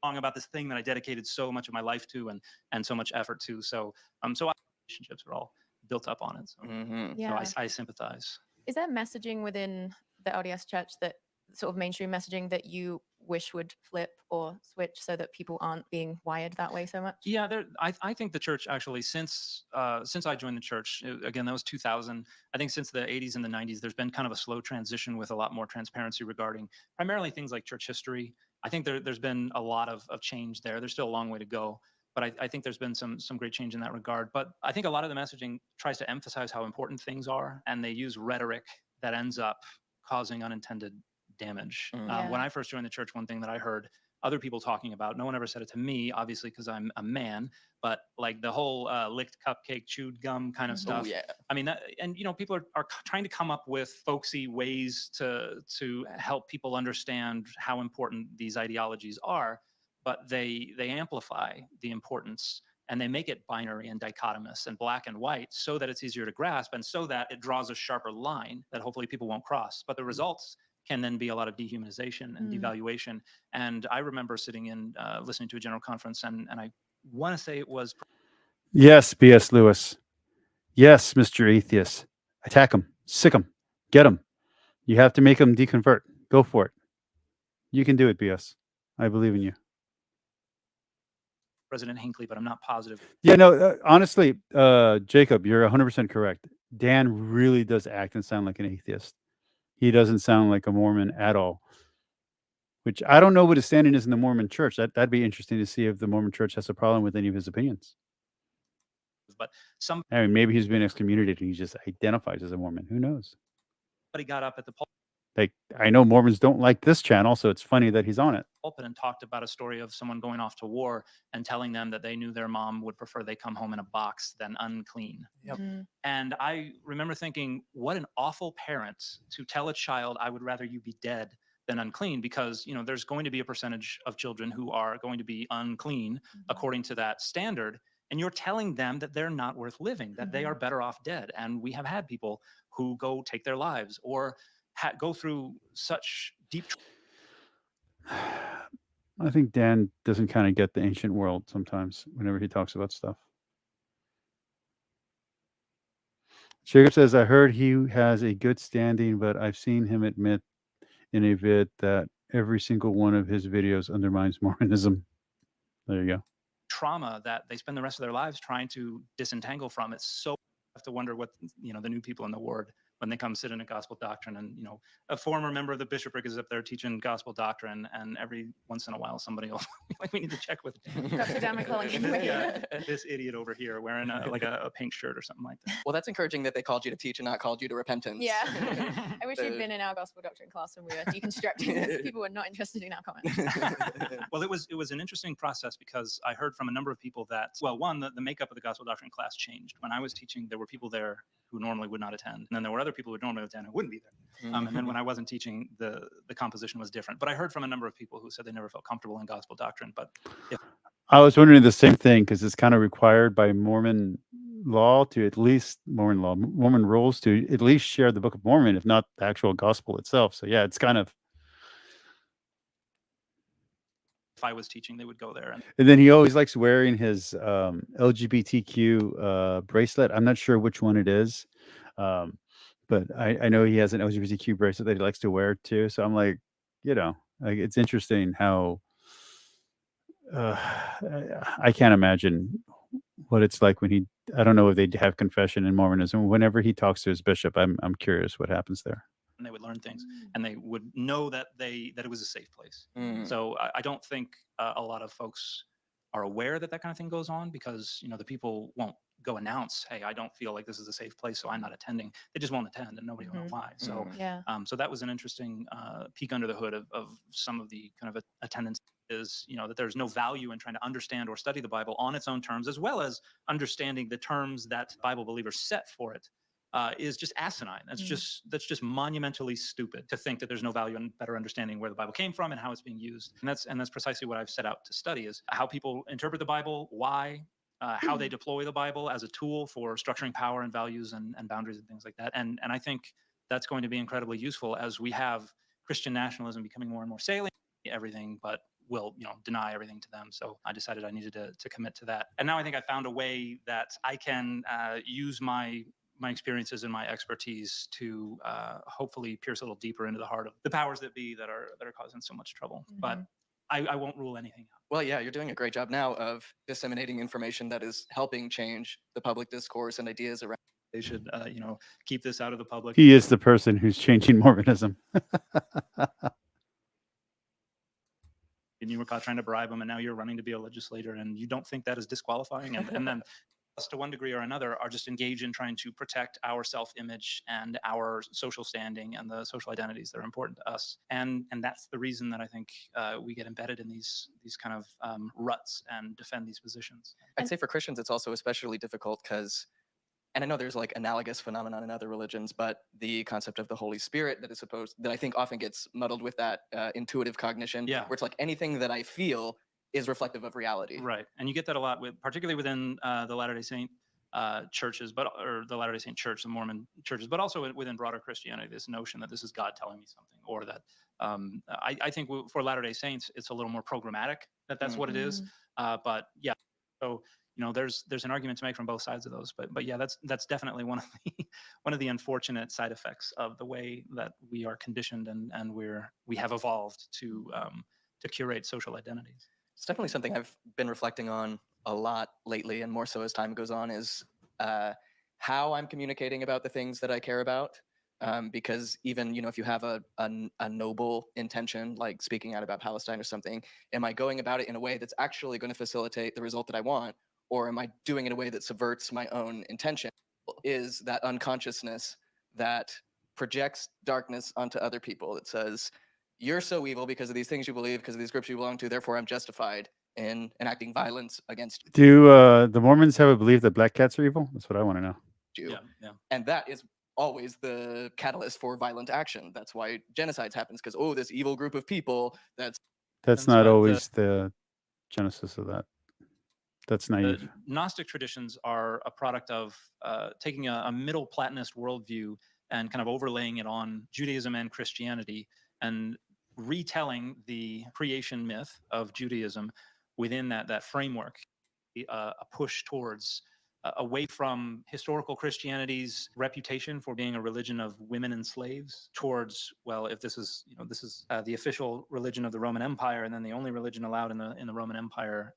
About this thing that I dedicated so much of my life to and so much effort to. So relationships are all built up on it. So, Yeah. so I sympathize. Is there messaging within the LDS church, that sort of mainstream messaging, that you wish would flip or switch so that people aren't being wired that way so much? Yeah, I think the church actually, since I joined the church, again, that was 2000. I think since the 80s and the 90s, there's been kind of a slow transition with a lot more transparency regarding primarily things like church history. I think there's been a lot of change there. There's still a long way to go, but I think there's been some great change in that regard. But I think a lot of the messaging tries to emphasize how important things are, and they use rhetoric that ends up causing unintended damage. Yeah. When I first joined the church, one thing that I heard other people talking about. No one ever said it to me, obviously, because I'm a man, but like the whole licked cupcake, chewed gum kind of stuff. yeah. I mean, that, and you know, people are trying to come up with folksy ways to help people understand how important these ideologies are, but they amplify the importance, and they make it binary and dichotomous and black and white so that it's easier to grasp and so that it draws a sharper line that hopefully people won't cross. But the results can then be a lot of dehumanization and devaluation. And I remember sitting in listening to a general conference, and I want to say it was Yes, B.S. Lewis. Yes, Mr. Atheist. Attack him. Sick him. Get him. You have to make him deconvert. Go for it. You can do it, B.S. I believe in you. President Hinckley, but I'm not positive. Yeah, no, honestly, Jacob, you're 100% correct. Dan really does act and sound like an atheist. He doesn't sound like a Mormon at all, which I don't know what his standing is in the Mormon church. That'd be interesting to see if the Mormon church has a problem with any of his opinions. But some I mean, maybe he's been excommunicated and he just identifies as a Mormon. Who knows? somebody got up at the Like, I know Mormons don't like this channel, so it's funny that he's on it. pulpit and talked about a story of someone going off to war and telling them that they knew their mom would prefer they come home in a box than unclean. Yep. And I remember thinking, what an awful parent to tell a child, I would rather you be dead than unclean, because you know there's going to be a percentage of children who are going to be unclean according to that standard, and you're telling them that they're not worth living, that they are better off dead. And we have had people who go take their lives or go through such deep I think Dan doesn't kind of get the ancient world sometimes whenever he talks about stuff. Jacob says, I heard he has a good standing, but I've seen him admit in a vid that every single one of his videos undermines Mormonism. There you go. trauma that they spend the rest of their lives trying to disentangle from. It's so I have to wonder what the new people in the ward, when they come sit in a gospel doctrine, and a former member of the bishopric is up there teaching gospel doctrine, and every once in a while somebody will be like, we need to check with Dr. Dan McCullough. this idiot over here wearing a pink shirt or something like that. Well, that's encouraging that they called you to teach and not called you to repentance. Yeah. I wish you'd been in our gospel doctrine class when we were deconstructing this. People were not interested in our comments. Well, it was an interesting process, because I heard from a number of people that, well, one, the makeup of the gospel doctrine class changed. When I was teaching, there were people there who normally would not attend, and then there were other people who would normally attend who wouldn't be there. And then when I wasn't teaching, the composition was different. But I heard from a number of people who said they never felt comfortable in gospel doctrine. But if I was wondering the same thing, because it's kind of required by Mormon law to at least Mormon rules to at least share the Book of Mormon, if not the actual gospel itself. So yeah, it's kind of. if I was teaching, they would go there. And then he always likes wearing his LGBTQ bracelet. I'm not sure which one it is, but I know he has an LGBTQ bracelet that he likes to wear too. So I'm like, it's interesting how I can't imagine what it's like when I don't know if they have confession in Mormonism. Whenever he talks to his bishop, I'm curious what happens there. And they would learn things, and they would know that it was a safe place. So I don't think a lot of folks are aware that kind of thing goes on, because the people won't go announce, hey, I don't feel like this is a safe place, so I'm not attending. They just won't attend, and nobody will know why. So so that was an interesting peek under the hood of some of the kind of attendance, is that there's no value in trying to understand or study the Bible on its own terms, as well as understanding the terms that Bible believers set for it. Is just asinine. That's just monumentally stupid to think that there's no value in better understanding where the Bible came from and how it's being used. And that's precisely what I've set out to study, is how people interpret the Bible, why, how they deploy the Bible as a tool for structuring power and values and boundaries and things like that. And I think that's going to be incredibly useful as we have Christian nationalism becoming more and more salient, everything, but will deny everything to them. So I decided I needed to commit to that. And now I think I found a way that I can use my experiences and my expertise to hopefully pierce a little deeper into the heart of the powers that be that are causing so much trouble. But I won't rule anything out. Well, yeah, you're doing a great job now of disseminating information that is helping change the public discourse and ideas around. They should, keep this out of the public. He is the person who's changing Mormonism. And you were caught trying to bribe him, and now you're running to be a legislator, and you don't think that is disqualifying, and then us to one degree or another are just engaged in trying to protect our self-image and our social standing and the social identities that are important to us. And that's the reason that I think we get embedded in these kind of ruts and defend these positions. I'd say for Christians, it's also especially difficult because, and I know there's like analogous phenomenon in other religions, but the concept of the Holy Spirit that I think often gets muddled with that intuitive cognition, Yeah. where it's like anything that I feel is reflective of reality. Right, and you get that a lot particularly within the Latter-day Saint churches, or the Latter-day Saint Church, the Mormon churches, but also within broader Christianity, this notion that this is God telling me something, or that I think for Latter-day Saints, it's a little more programmatic that's what it is. But yeah, so there's an argument to make from both sides of those. But yeah, that's definitely one of the unfortunate side effects of the way that we are conditioned and we have evolved to curate social identities. It's definitely something I've been reflecting on a lot lately, and more so as time goes on, is how I'm communicating about the things that I care about. Because even if you have a noble intention, like speaking out about Palestine or something, am I going about it in a way that's actually going to facilitate the result that I want, or am I doing it in a way that subverts my own intention? Is that unconsciousness that projects darkness onto other people, that says, you're so evil because of these things you believe, because of these groups you belong to, therefore I'm justified in enacting violence against Do the Mormons have a belief that black cats are evil? That's what I want to know. you. Yeah. And that is always the catalyst for violent action. That's why genocides happens, because this evil group of people That's not always the genesis of that. That's naive. Gnostic traditions are a product of taking a Middle Platonist worldview and kind of overlaying it on Judaism and Christianity, and retelling the creation myth of Judaism within that framework, a push towards away from historical Christianity's reputation for being a religion of women and slaves towards, well, if this is the official religion of the Roman Empire and then the only religion allowed in the Roman Empire,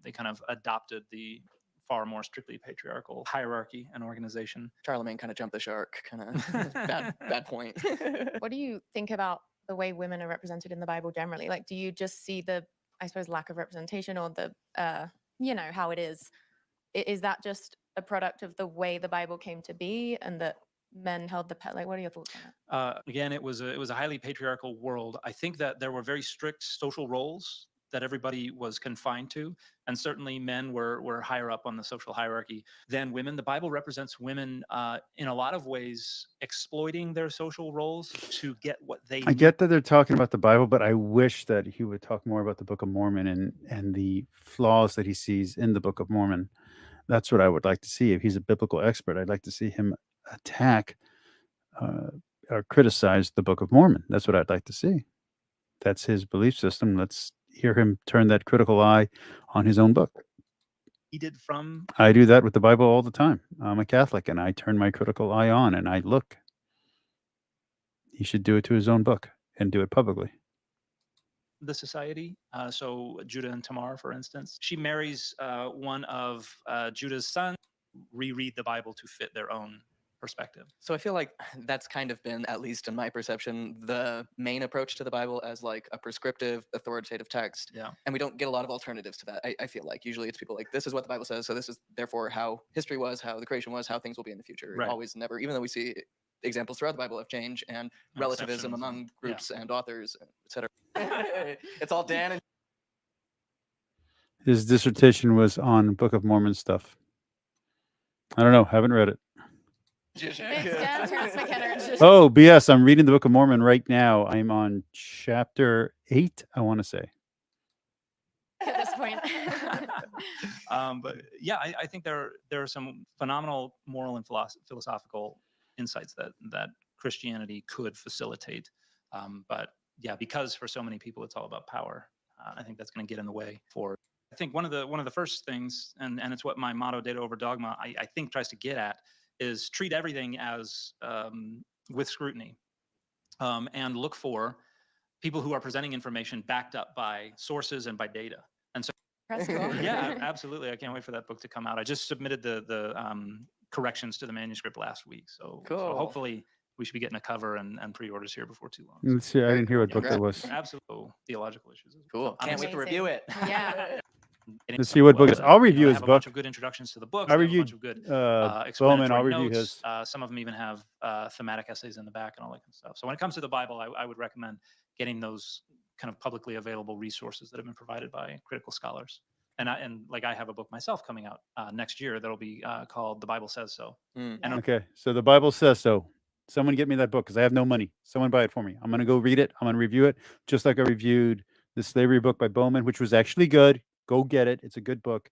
they kind of adopted the far more strictly patriarchal hierarchy and organization. Charlemagne kind of jumped the shark, kind of bad point. What do you think about the way women are represented in the Bible generally? Like, do you just see the, I suppose, lack of representation, or the, how it is? Is that just a product of the way the Bible came to be, and that men held the like? What are your thoughts on it? Again, it was a highly patriarchal world. I think that there were very strict social roles that everybody was confined to, and certainly men were higher up on the social hierarchy than women. The Bible represents women in a lot of ways exploiting their social roles to get what they I get that they're talking about the Bible, but I wish that he would talk more about the Book of Mormon and the flaws that he sees in the Book of Mormon. That's what I would like to see. If he's a biblical expert, I'd like to see him attack or criticize the Book of Mormon. That's what I'd like to see. That's his belief system. Let's hear him turn that critical eye on his own book. I do that with the Bible all the time. I'm a Catholic, and I turn my critical eye on, and I look. He should do it to his own book and do it publicly. The society. So Judah and Tamar, for instance, she marries one of Judah's sons, reread the Bible to fit their own perspective. So I feel like that's kind of been, at least in my perception, the main approach to the Bible as like a prescriptive, authoritative text. Yeah. And we don't get a lot of alternatives to that. I feel like usually it's people like, this is what the Bible says, so this is therefore how history was, how the creation was, how things will be in the future. Right. Always, never, even though we see examples throughout the Bible of change and relativism among groups and authors, etc. It's all Dan and His dissertation was on Book of Mormon stuff. I don't know. Haven't read it. Oh, BS. I'm reading the Book of Mormon right now. I'm on chapter 8, I want to say. At this point. But yeah, I think there are some phenomenal moral and philosophical insights that Christianity could facilitate. But yeah, because for so many people it's all about power, I think that's going to get in the way for. I think one of the first things, and it's what my motto, Data Over Dogma, I think tries to get at, is treat everything as with scrutiny, and look for people who are presenting information backed up by sources and by data. And so, yeah, absolutely. I can't wait for that book to come out. I just submitted the corrections to the manuscript last week, so hopefully we should be getting a cover and pre-orders here before too long. Let's see. I didn't hear what book that was. Absolutely, theological issues. Cool. Can't wait to review it. Yeah. getting Let's some see what of, book it is. I'll you know, review they his have a book. bunch of good introductions to the books. I They have a reviewed bunch of good Bowman. explanatory I'll review notes. his. Some of them even have thematic essays in the back and all that kind of stuff. So when it comes to the Bible, I would recommend getting those kind of publicly available resources that have been provided by critical scholars. And I have a book myself coming out next year that'll be called "The Bible Says So." And Okay, so the Bible says so. Someone get me that book because I have no money. Someone buy it for me. I'm gonna go read it. I'm gonna review it, just like I reviewed the slavery book by Bowman, which was actually good. Go get it. It's a good book.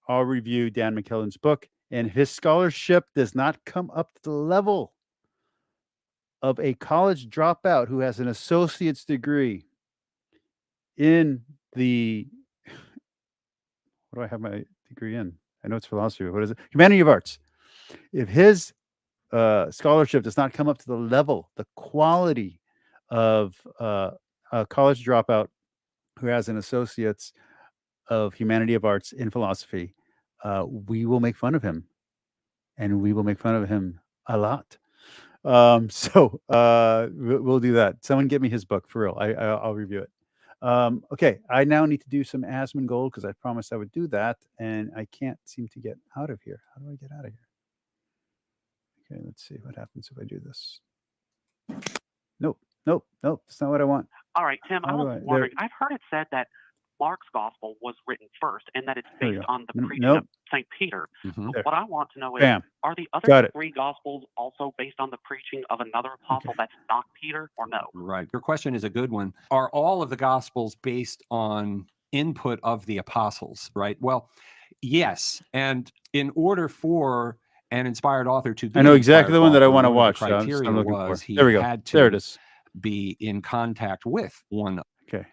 I'll review Dan McKellen's book, and his scholarship does not come up to the level of a college dropout who has an associate's degree in the what do I have my degree in? I know it's philosophy. What is it? Humanity of Arts. If his scholarship does not come up to the level, the quality of a college dropout who has an associate's of Humanity of Arts in philosophy, we will make fun of him, and we will make fun of him a lot. So we'll do that. Someone get me his book for real. I'll review it. Okay, I now need to do some Asmongold because I promised I would do that, and I can't seem to get out of here. How do I get out of here? Okay, let's see what happens if I do this. Nope. That's not what I want. All right, Tim, I How do was I- wondering, there- I've heard it said that Mark's gospel was written first and that it's Here we based go. on the N- preaching nope. of St. Peter. Mhm. There. What I want to know is, Bam. are the other Got it. three gospels also based on the preaching of another apostle that's not Peter, or no? Right. Your question is a good one. Are all of the gospels based on input of the apostles, right? Well, yes. And in order for an inspired author to be I know an exactly inspired the one that I author, want to one of the watch. So I'm criteria looking for. was he There we go. had There it to is. be in contact with one. Okay.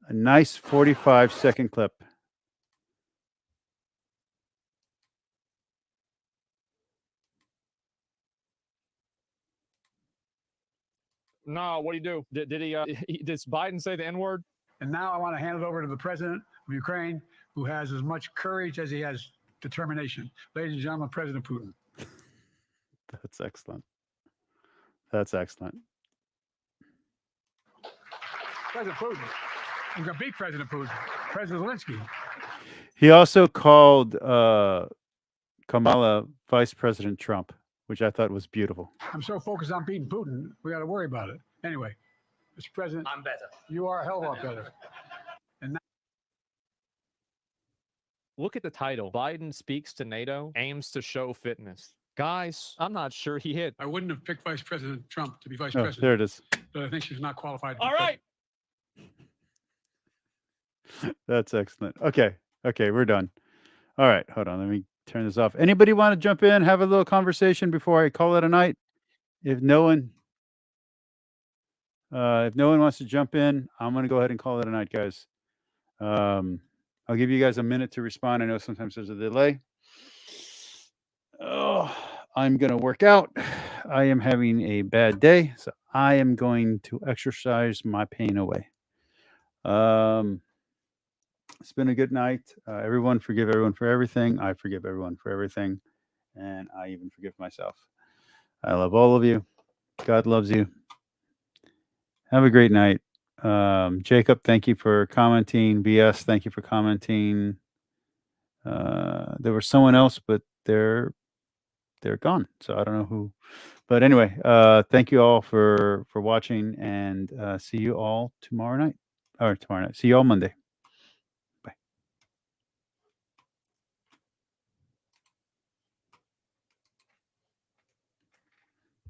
A nice 45-second clip. No, what do you do? Did he? Did Biden say the N word? And now I want to hand it over to the president of Ukraine, who has as much courage as he has determination. Ladies and gentlemen, President Putin. That's excellent. That's excellent. President Putin. I'm going to beat President Putin. President Zelensky. He also called Kamala Vice President Trump, which I thought was beautiful. I'm so focused on beating Putin, we got to worry about it. Anyway, Mr. President, I'm better. you are a hell of a lot better. And now, Look at the title. Biden speaks to NATO, aims to show fitness. Guys, I'm not sure he hit. I wouldn't have picked Vice President Trump to be Vice Oh, President. there it is. But I think she's not qualified. All right. That's excellent. Okay, we're done. All right, hold on. Let me turn this off. Anybody want to jump in, have a little conversation before I call it a night? If no one wants to jump in, I'm going to go ahead and call it a night, guys. I'll give you guys a minute to respond. I know sometimes there's a delay. Oh, I'm going to work out. I am having a bad day, so I am going to exercise my pain away. It's been a good night. Everyone forgive everyone for everything. I forgive everyone for everything. And I even forgive myself. I love all of you. God loves you. Have a great night. Jacob, thank you for commenting. BS, thank you for commenting. There was someone else, but they're gone. So I don't know who. But anyway, thank you all for watching, and see you all tomorrow night. See you all Monday.